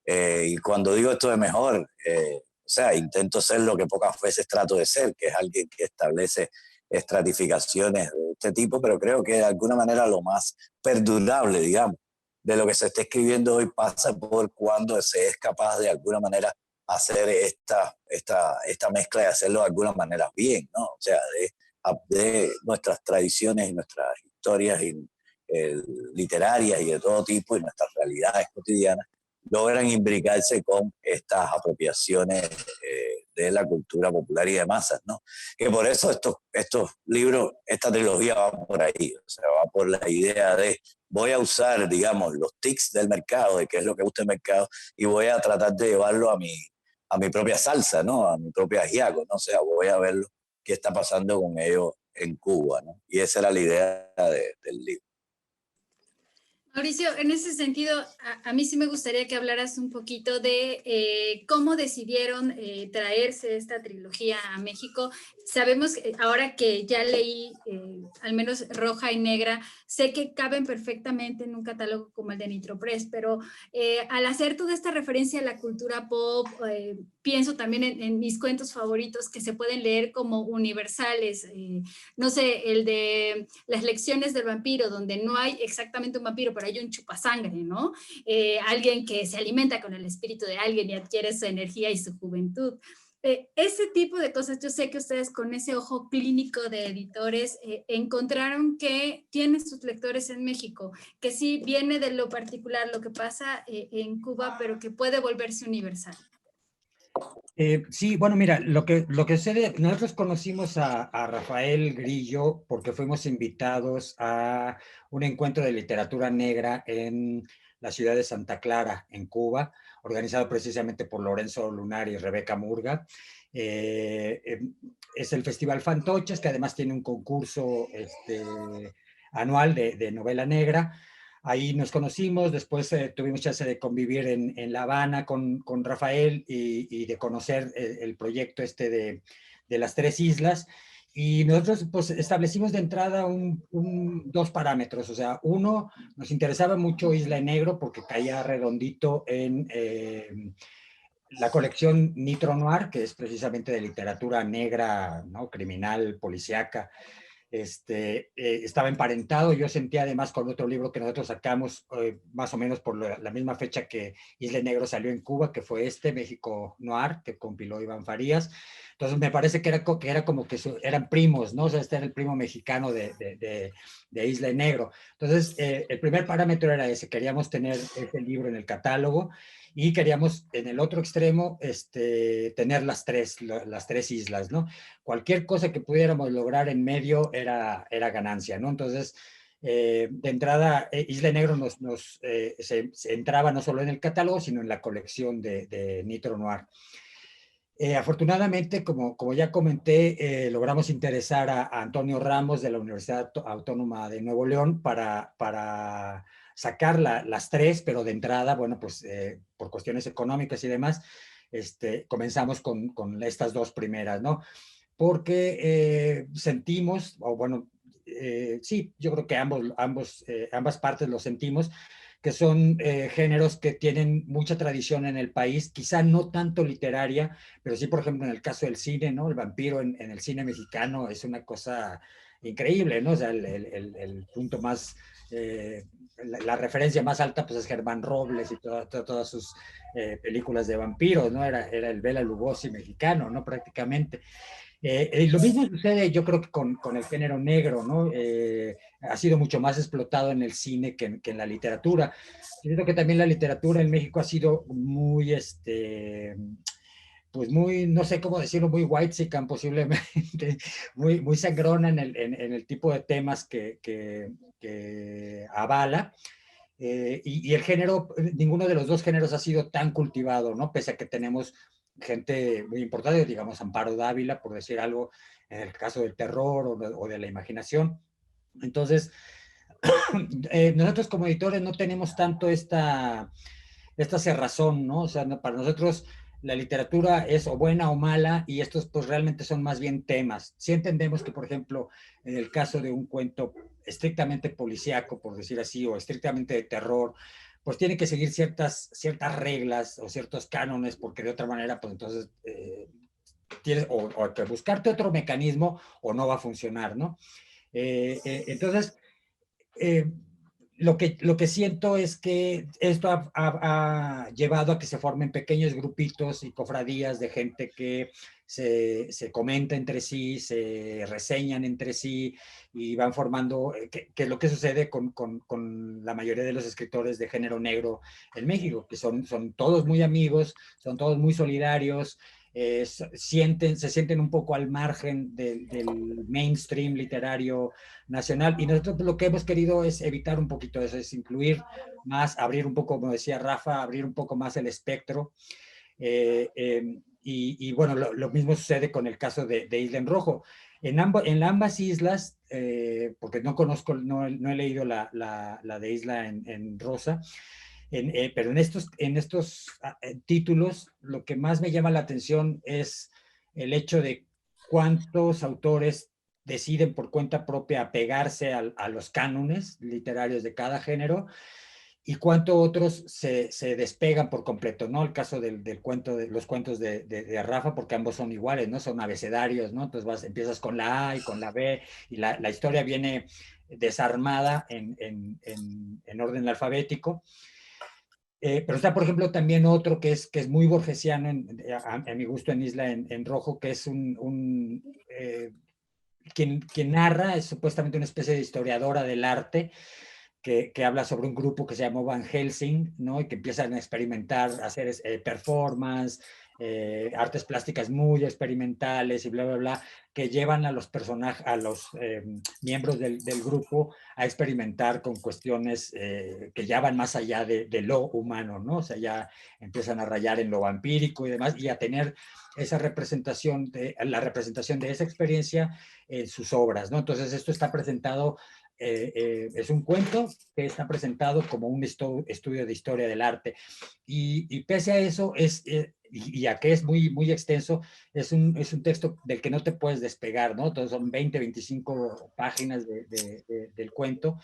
y cuando digo esto de mejor, o sea, intento ser lo que pocas veces trato de ser, que es alguien que establece estratificaciones de este tipo, pero creo que de alguna manera lo más perdurable, digamos, de lo que se está escribiendo hoy pasa por cuando se es capaz de alguna manera hacer esta mezcla y hacerlo de alguna manera bien, ¿no? O sea, de nuestras tradiciones y nuestras historias literarias y de todo tipo, y nuestras realidades cotidianas, logran imbricarse con estas apropiaciones de la cultura popular y de masas, ¿no? Que por eso estos libros, esta trilogía va por ahí, o sea, va por la idea de voy a usar, digamos, los tics del mercado, de qué es lo que gusta el mercado, y voy a tratar de llevarlo a mi propia salsa, ¿no? A mi propia ajiaco, ¿no? O sea, voy a ver qué está pasando con ellos en Cuba, ¿no? Y esa era la idea del libro.
Mauricio, en ese sentido, a mí sí me gustaría que hablaras un poquito de cómo decidieron traerse esta trilogía a México. Sabemos, ahora que ya leí al menos Roja y Negra, sé que caben perfectamente en un catálogo como el de Nitropress, pero al hacer toda esta referencia a la cultura pop, pienso también en mis cuentos favoritos que se pueden leer como universales. No sé, el de Las lecciones del vampiro, donde no hay exactamente un vampiro, pero hay un chupasangre, ¿no? Alguien que se alimenta con el espíritu de alguien y adquiere su energía y su juventud. Ese tipo de cosas, yo sé que ustedes con ese ojo clínico de editores encontraron que tienen sus lectores en México, que sí viene de lo particular, lo que pasa en Cuba, pero que puede volverse universal.
Sí, bueno, mira, lo que sucede, nosotros conocimos a Rafael Grillo porque fuimos invitados a un encuentro de literatura negra en la ciudad de Santa Clara, en Cuba, organizado precisamente por Lorenzo Lunar y Rebeca Murga. es el Festival Fantoches, que además tiene un concurso anual de novela negra. Ahí nos conocimos, después tuvimos chance de convivir en La Habana con Rafael y de conocer el proyecto de las tres islas. Y nosotros pues establecimos de entrada dos parámetros, o sea, uno, nos interesaba mucho Isla Negro porque caía redondito en la colección Nitro Noir, que es precisamente de literatura negra, ¿no? Criminal, policíaca. Estaba emparentado. Yo sentía además con otro libro que nosotros sacamos más o menos por la misma fecha que Isla Negro salió en Cuba, que fue México Noir, que compiló Iván Farías. Entonces me parece que era como que eran primos, ¿no? O sea, este era el primo mexicano de Isla Negro. Entonces, el primer parámetro era ese, queríamos tener ese libro en el catálogo y queríamos en el otro extremo tener las tres islas, ¿no? Cualquier cosa que pudiéramos lograr en medio era ganancia, ¿no? Entonces, de entrada, Isla Negro se entraba no solo en el catálogo, sino en la colección de Nitro Noir. Afortunadamente, como ya comenté, logramos interesar a Antonio Ramos de la Universidad Autónoma de Nuevo León para sacar las tres, pero de entrada, bueno, pues por cuestiones económicas y demás, comenzamos con estas dos primeras, ¿no? Porque sentimos, o bueno, sí, yo creo que ambas partes lo sentimos, que son géneros que tienen mucha tradición en el país, quizá no tanto literaria, pero sí, por ejemplo, en el caso del cine, ¿no? El vampiro en el cine mexicano es una cosa increíble, ¿no? O sea, el punto más, la referencia más alta, pues es Germán Robles y todas sus películas de vampiros, ¿no? Era el Bela Lugosi mexicano, ¿no? Prácticamente. Lo mismo sucede, yo creo que con el género negro, ¿no? Ha sido mucho más explotado en el cine que en la literatura. Yo creo que también la literatura en México ha sido muy, pues muy, no sé cómo decirlo, muy whitezican posiblemente, muy sangrona en el tipo de temas que avala. Y el género, ninguno de los dos géneros ha sido tan cultivado, ¿no? Pese a que tenemos gente muy importante, digamos Amparo Dávila, por decir algo, en el caso del terror o de la imaginación. Entonces, nosotros como editores no tenemos tanto esta cerrazón, ¿no? O sea, para nosotros la literatura es o buena o mala y estos pues realmente son más bien temas. Sí entendemos que, por ejemplo, en el caso de un cuento estrictamente policíaco, por decir así, o estrictamente de terror, pues tiene que seguir ciertas reglas o ciertos cánones, porque de otra manera, pues entonces tienes o que buscarte otro mecanismo o no va a funcionar, ¿no? Entonces, eh, lo que siento es que esto ha llevado a que se formen pequeños grupitos y cofradías de gente que se comenta entre sí, se reseñan entre sí y van formando, que es lo que sucede con la mayoría de los escritores de género negro en México, que son todos muy amigos, son todos muy solidarios, se sienten un poco al margen del mainstream literario nacional, y nosotros lo que hemos querido es evitar un poquito eso, es incluir más, abrir un poco, como decía Rafa, abrir un poco más el espectro. Y bueno, lo mismo sucede con el caso de Isla en Rojo. En ambas islas, porque no conozco, no he leído la de Isla en Rosa, pero en estos títulos, lo que más me llama la atención es el hecho de cuántos autores deciden por cuenta propia apegarse a los cánones literarios de cada género y cuántos otros se despegan por completo, ¿no? El caso del cuento, de los cuentos de Rafa, porque ambos son iguales, ¿no? Son abecedarios, ¿no? Entonces empiezas con la A y con la B y la historia viene desarmada en orden alfabético. Pero está, por ejemplo, también otro que es muy borgesiano, a mi gusto, en Isla en Rojo, que es quien narra, es supuestamente una especie de historiadora del arte, que habla sobre un grupo que se llamó Van Helsing, ¿no? Y que empiezan a experimentar, a hacer performance, artes plásticas muy experimentales y bla, bla, bla, que llevan a los personajes, a los miembros del grupo a experimentar con cuestiones que ya van más allá de lo humano, ¿no? O sea, ya empiezan a rayar en lo vampírico y demás, y a tener esa representación la representación de esa experiencia en sus obras, ¿no? Entonces esto está presentado, es un cuento que está presentado como un estudio de historia del arte, y pese a eso y a que es muy, muy extenso, es un texto del que no te puedes despegar, ¿no? Entonces son 20, 25 páginas del cuento,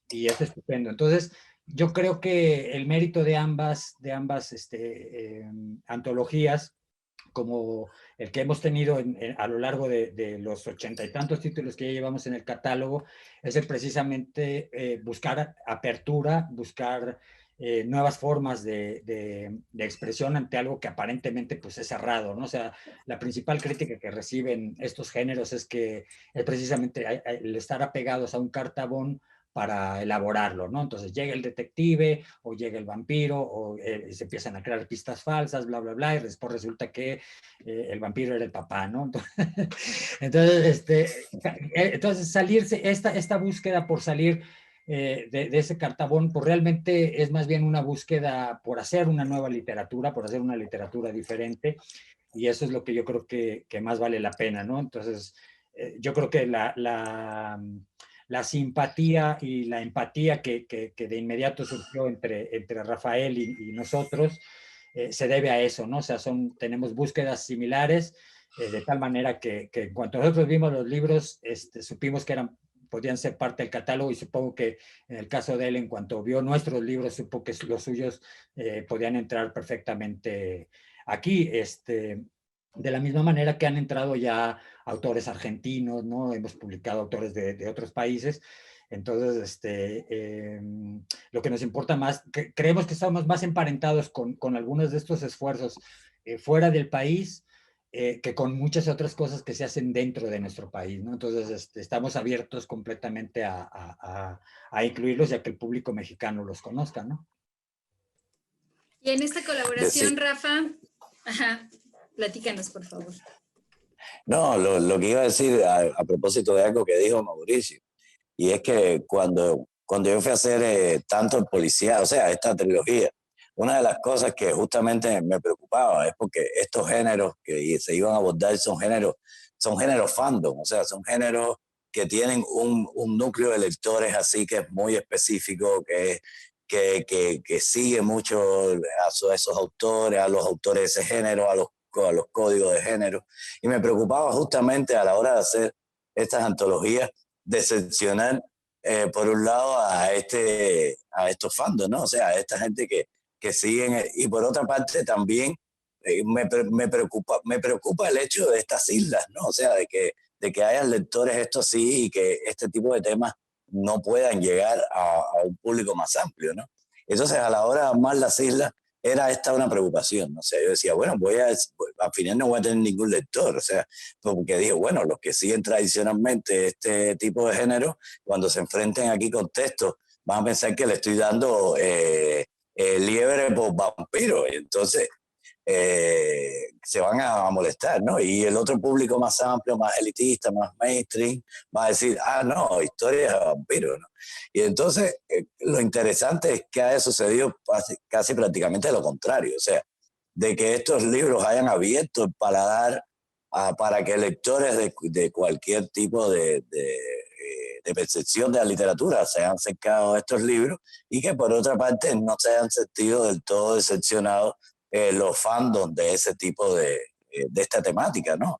y es estupendo. Entonces, yo creo que el mérito de ambas antologías, como el que hemos tenido a lo largo de los 80 y tantos títulos que ya llevamos en el catálogo, es el precisamente buscar apertura, buscar nuevas formas de expresión ante algo que aparentemente pues es cerrado, ¿no? O sea, la principal crítica que reciben estos géneros es que es precisamente el estar apegados a un cartabón para elaborarlo, ¿no? Entonces llega el detective o llega el vampiro o se empiezan a crear pistas falsas, bla, bla, bla, y después resulta que el vampiro era el papá, ¿no? Entonces salirse, esta búsqueda por salir de ese cartabón, pues realmente es más bien una búsqueda por hacer una nueva literatura, por hacer una literatura diferente, y eso es lo que yo creo que más vale la pena, ¿no? Entonces, yo creo que la simpatía y la empatía que de inmediato surgió entre Rafael y nosotros se debe a eso, ¿no? O sea, tenemos búsquedas similares, de tal manera que en cuanto nosotros vimos los libros, supimos que podían ser parte del catálogo, y supongo que en el caso de él, en cuanto vio nuestros libros, supo que los suyos podían entrar perfectamente aquí. De la misma manera que han entrado ya autores argentinos, ¿no? Hemos publicado autores de otros países. Entonces, lo que nos importa más, creemos que estamos más emparentados con algunos de estos esfuerzos fuera del país, que con muchas otras cosas que se hacen dentro de nuestro país, ¿no? Entonces, estamos abiertos completamente a incluirlos y a que el público mexicano los conozca, ¿no?
Y en esta colaboración, Rafa, ajá, platícanos, por favor.
No, lo que iba a decir a propósito de algo que dijo Mauricio, y es que cuando yo fui a hacer tanto el policía, o sea, esta trilogía, una de las cosas que justamente me preocupaba es porque estos géneros que se iban a abordar son géneros fandom, o sea, son géneros que tienen un núcleo de lectores así que es muy específico, que sigue mucho a esos autores, a los autores de ese género, a los códigos de género. Y me preocupaba justamente a la hora de hacer estas antologías decepcionar, por un lado, a estos fandoms, ¿no? O sea, a esta gente que siguen, y por otra parte también me preocupa el hecho de estas islas, ¿no? O sea, de que hayan lectores esto sí y que este tipo de temas no puedan llegar a un público más amplio, ¿no? Entonces, a la hora de armar las islas, era esta una preocupación, ¿no? O sea, yo decía, bueno, al final no voy a tener ningún lector, o sea, porque dije, bueno, los que siguen tradicionalmente este tipo de género, cuando se enfrenten aquí con textos, van a pensar que le estoy dando liebre por vampiro, y entonces se van a molestar, ¿no? Y el otro público más amplio, más elitista, más mainstream, va a decir, no, historias de vampiros, ¿no? Y entonces lo interesante es que haya sucedido casi prácticamente lo contrario, o sea, de que estos libros hayan abierto el paladar para que lectores de cualquier tipo de percepción de la literatura se hayan acercado a estos libros, y que por otra parte no se hayan sentido del todo decepcionados los fandoms de ese tipo de esta temática, ¿no?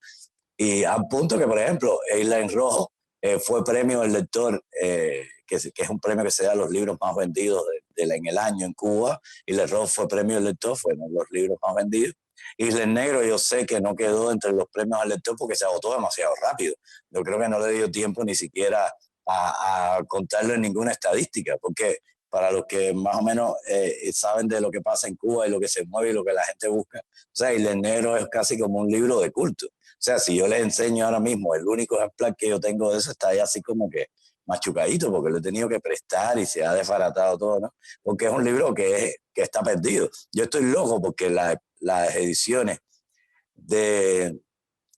Y al punto que, por ejemplo, Isla en Rojo fue premio del lector, que es un premio que se da a los libros más vendidos en el año en Cuba. Isla en Rojo fue premio del lector, fueron los libros más vendidos. Isla en Negro yo sé que no quedó entre los premios al lector porque se agotó demasiado rápido. Yo creo que no le dio tiempo ni siquiera a contarlo en ninguna estadística, porque para los que más o menos saben de lo que pasa en Cuba y lo que se mueve y lo que la gente busca, o sea, Isla en Negro es casi como un libro de culto. O sea, si yo les enseño ahora mismo, el único ejemplar que yo tengo de eso está ahí así como que machucadito, porque lo he tenido que prestar y se ha desbaratado todo, ¿no? Porque es un libro que está perdido. Yo estoy loco porque las ediciones de,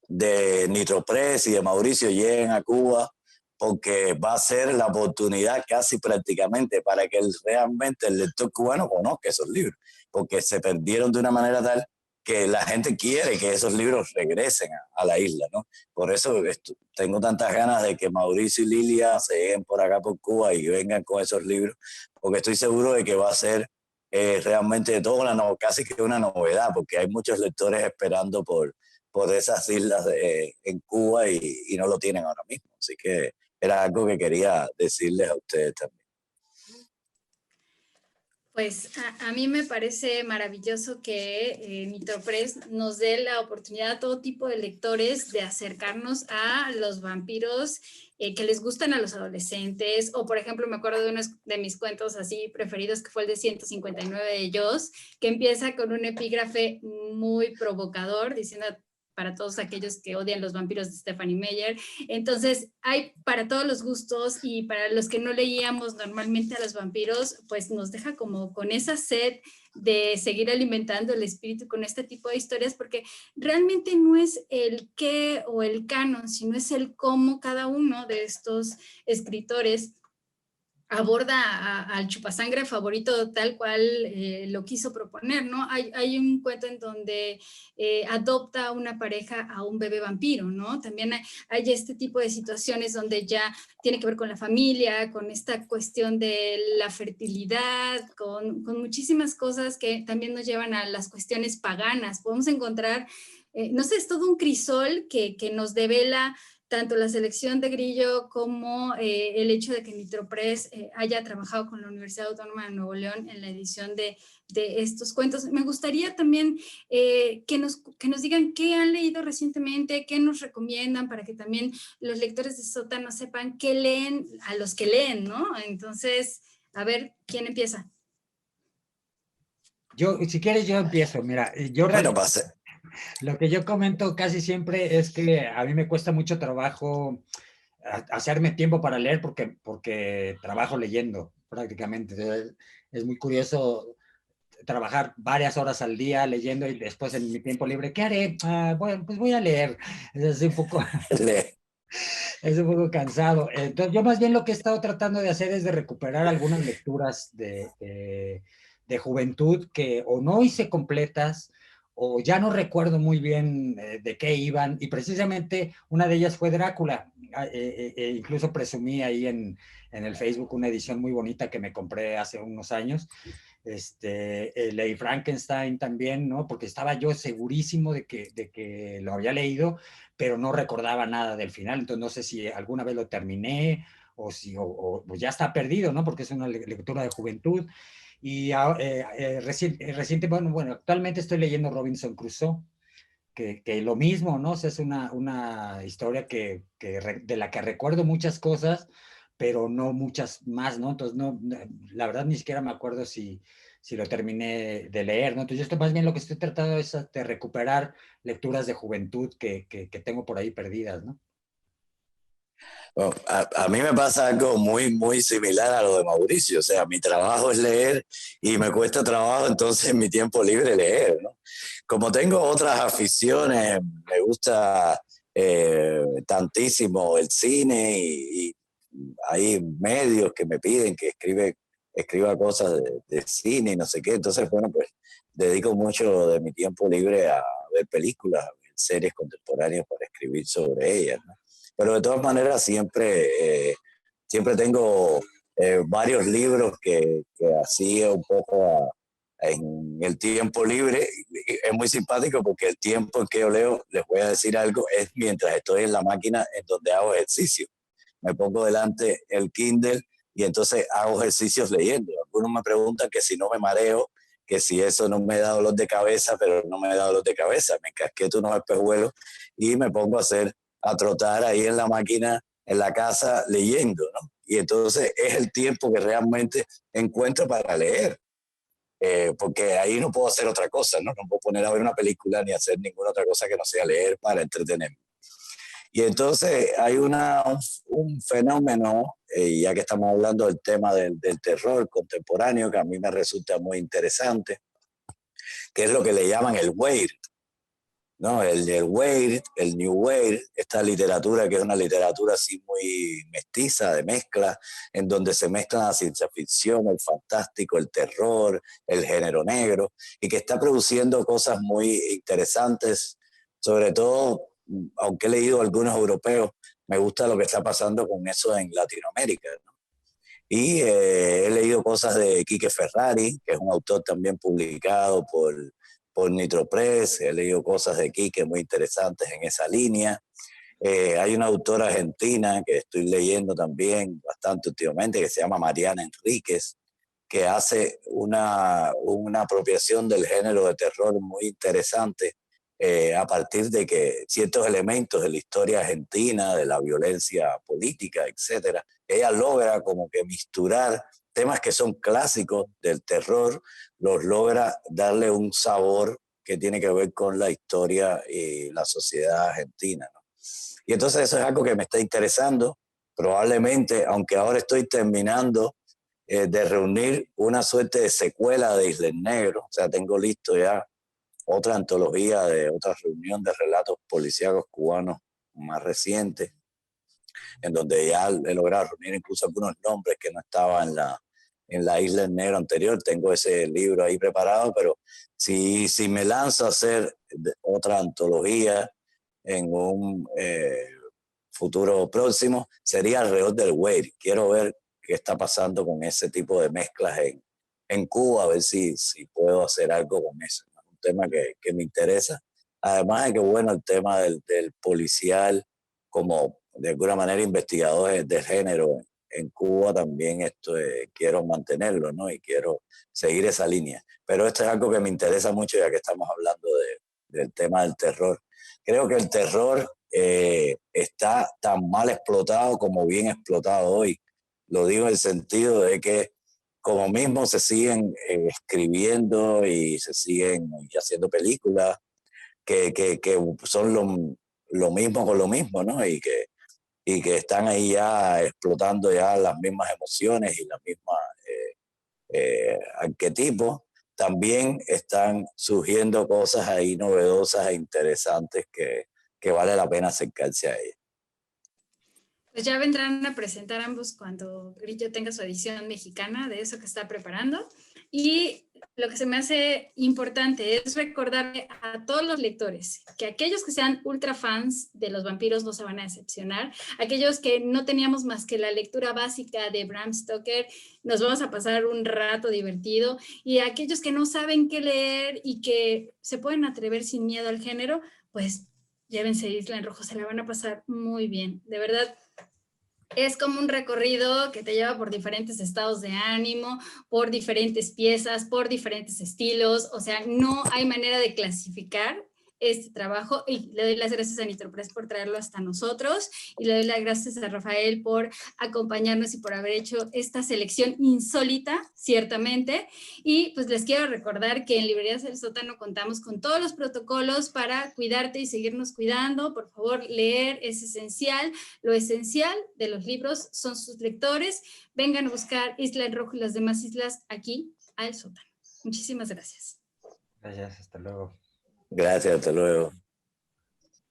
de Nitropress y de Mauricio lleguen a Cuba, porque va a ser la oportunidad casi prácticamente para que realmente el lector cubano conozca esos libros, porque se perdieron de una manera tal que la gente quiere que esos libros regresen a la isla, ¿no? Por eso tengo tantas ganas de que Mauricio y Lilia se lleguen por acá por Cuba y vengan con esos libros, porque estoy seguro de que va a ser realmente casi que una novedad, porque hay muchos lectores esperando por esas islas en Cuba y no lo tienen ahora mismo. Así que era algo que quería decirles a ustedes también.
Pues a mí me parece maravilloso que Nitropress nos dé la oportunidad a todo tipo de lectores de acercarnos a los vampiros que les gustan a los adolescentes, o por ejemplo me acuerdo de uno de mis cuentos así preferidos que fue el de 159 de Joss, que empieza con un epígrafe muy provocador diciendo para todos aquellos que odian los vampiros de Stephanie Meyer. Entonces, hay para todos los gustos, y para los que no leíamos normalmente a los vampiros, pues nos deja como con esa sed de seguir alimentando el espíritu con este tipo de historias, porque realmente no es el qué o el canon, sino es el cómo cada uno de estos escritores aborda al chupasangre favorito tal cual lo quiso proponer, ¿no? Hay un cuento en donde adopta una pareja a un bebé vampiro, ¿no? También hay este tipo de situaciones donde ya tiene que ver con la familia, con esta cuestión de la fertilidad, con muchísimas cosas que también nos llevan a las cuestiones paganas. Podemos encontrar, no sé, es todo un crisol que nos devela tanto la selección de Grillo como el hecho de que Nitropress haya trabajado con la Universidad Autónoma de Nuevo León en la edición de estos cuentos. Me gustaría también que nos digan qué han leído recientemente, qué nos recomiendan, para que también los lectores de Sótano sepan qué leen a los que leen, ¿no? Entonces, a ver, ¿quién empieza?
Yo, si quieres, yo empiezo. Mira, yo
Bueno, pase.
lo que yo comento casi siempre es que a mí me cuesta mucho trabajo hacerme tiempo para leer porque trabajo leyendo prácticamente. Es muy curioso trabajar varias horas al día leyendo y después en mi tiempo libre, ¿qué haré? Bueno, pues voy a leer. Es un poco, es un poco cansado. Entonces, yo más bien lo que he estado tratando de hacer es de recuperar algunas lecturas de juventud que o no hice completas o ya no recuerdo muy bien de qué iban, y precisamente una de ellas fue Drácula. Incluso presumí ahí en el Facebook una edición muy bonita que me compré hace unos años. Leí Frankenstein también, ¿no? Porque estaba yo segurísimo de que lo había leído, pero no recordaba nada del final. Entonces no sé si alguna vez lo terminé o si o ya está perdido, ¿no? Porque es una lectura de juventud. Y reciente, bueno, actualmente estoy leyendo Robinson Crusoe, que lo mismo, ¿no? O sea, es una historia de la que recuerdo muchas cosas, pero no muchas más, ¿no? Entonces, no, la verdad ni siquiera me acuerdo si lo terminé de leer, ¿no? Entonces, esto más bien lo que estoy tratando es de recuperar lecturas de juventud que tengo por ahí perdidas, ¿no?
Bueno, a mí me pasa algo muy similar a lo de Mauricio. O sea, mi trabajo es leer y me cuesta trabajo entonces en mi tiempo libre leer, ¿no? Como tengo otras aficiones, me gusta tantísimo el cine y hay medios que me piden que escriba cosas de cine y no sé qué. Entonces, bueno, pues dedico mucho de mi tiempo libre a ver películas, a ver series contemporáneas para escribir sobre ellas, ¿no? Pero de todas maneras siempre tengo varios libros que hacía un poco en el tiempo libre. Es muy simpático porque el tiempo en que yo leo, les voy a decir algo, es mientras estoy en la máquina en donde hago ejercicio. Me pongo delante el Kindle y entonces hago ejercicios leyendo. Algunos me preguntan que si no me mareo, que si eso no me da dolor de cabeza, pero no me da dolor de cabeza. Me encasqueto unos espejuelos y me pongo a trotar ahí en la máquina, en la casa, leyendo, ¿no? Y entonces es el tiempo que realmente encuentro para leer, porque ahí no puedo hacer otra cosa, ¿no? No puedo poner a ver una película ni hacer ninguna otra cosa que no sea leer para entretenerme. Y entonces hay un fenómeno, ya que estamos hablando del tema del terror contemporáneo, que a mí me resulta muy interesante, que es lo que le llaman el weird, ¿no? El Wave, el New Wave, esta literatura que es una literatura así muy mestiza, de mezcla, en donde se mezclan la ciencia ficción, el fantástico, el terror, el género negro, y que está produciendo cosas muy interesantes, sobre todo, aunque he leído algunos europeos, me gusta lo que está pasando con eso en Latinoamérica, ¿no? Y he leído cosas de Quique Ferrari, que es un autor también publicado por Nitropress. He leído cosas de Quique muy interesantes en esa línea. Hay una autora argentina que estoy leyendo también bastante últimamente, que se llama Mariana Enríquez, que hace una apropiación del género de terror muy interesante, a partir de que ciertos elementos de la historia argentina, de la violencia política, etcétera, ella logra como que misturar temas que son clásicos del terror, los logra darle un sabor que tiene que ver con la historia y la sociedad argentina, ¿no? Y entonces eso es algo que me está interesando. Probablemente, aunque ahora estoy terminando de reunir una suerte de secuela de Islas Negro, o sea, tengo listo ya otra antología de otra reunión de relatos policíacos cubanos más recientes, en donde ya he logrado reunir incluso algunos nombres que no estaban en la Isla Negro anterior. Tengo ese libro ahí preparado, pero si me lanzo a hacer otra antología en un futuro próximo, sería alrededor del Wave. Quiero ver qué está pasando con ese tipo de mezclas en Cuba, a ver si puedo hacer algo con eso. Es un tema que me interesa. Además de que, bueno, el tema del policial, como de alguna manera investigadores de género en Cuba, también quiero mantenerlo, ¿no? Y quiero seguir esa línea. Pero esto es algo que me interesa mucho, ya que estamos hablando del tema del terror. Creo que el terror está tan mal explotado como bien explotado hoy. Lo digo en el sentido de que como mismo se siguen escribiendo y se siguen haciendo películas que son lo mismo con lo mismo, ¿no? Y que están ahí ya explotando ya las mismas emociones y las mismas arquetipos. También están surgiendo cosas ahí novedosas e interesantes que vale la pena acercarse a ellas.
Pues ya vendrán a presentar ambos cuando Grillo tenga su edición mexicana de eso que está preparando. Y lo que se me hace importante es recordarle a todos los lectores que aquellos que sean ultra fans de los vampiros no se van a decepcionar. Aquellos que no teníamos más que la lectura básica de Bram Stoker, nos vamos a pasar un rato divertido. Y aquellos que no saben qué leer y que se pueden atrever sin miedo al género, pues llévense Isla en Rojo, se la van a pasar muy bien. De verdad, es como un recorrido que te lleva por diferentes estados de ánimo, por diferentes piezas, por diferentes estilos. O sea, no hay manera de clasificar este trabajo, y le doy las gracias a Nitropress por traerlo hasta nosotros, y le doy las gracias a Rafael por acompañarnos y por haber hecho esta selección insólita, ciertamente. Y pues les quiero recordar que en Librerías del Sótano contamos con todos los protocolos para cuidarte y seguirnos cuidando. Por favor, leer es esencial. Lo esencial de los libros son sus lectores. Vengan a buscar Isla en Rojo y las demás islas aquí al Sótano. Muchísimas gracias.
Gracias, hasta luego.
Gracias, hasta luego.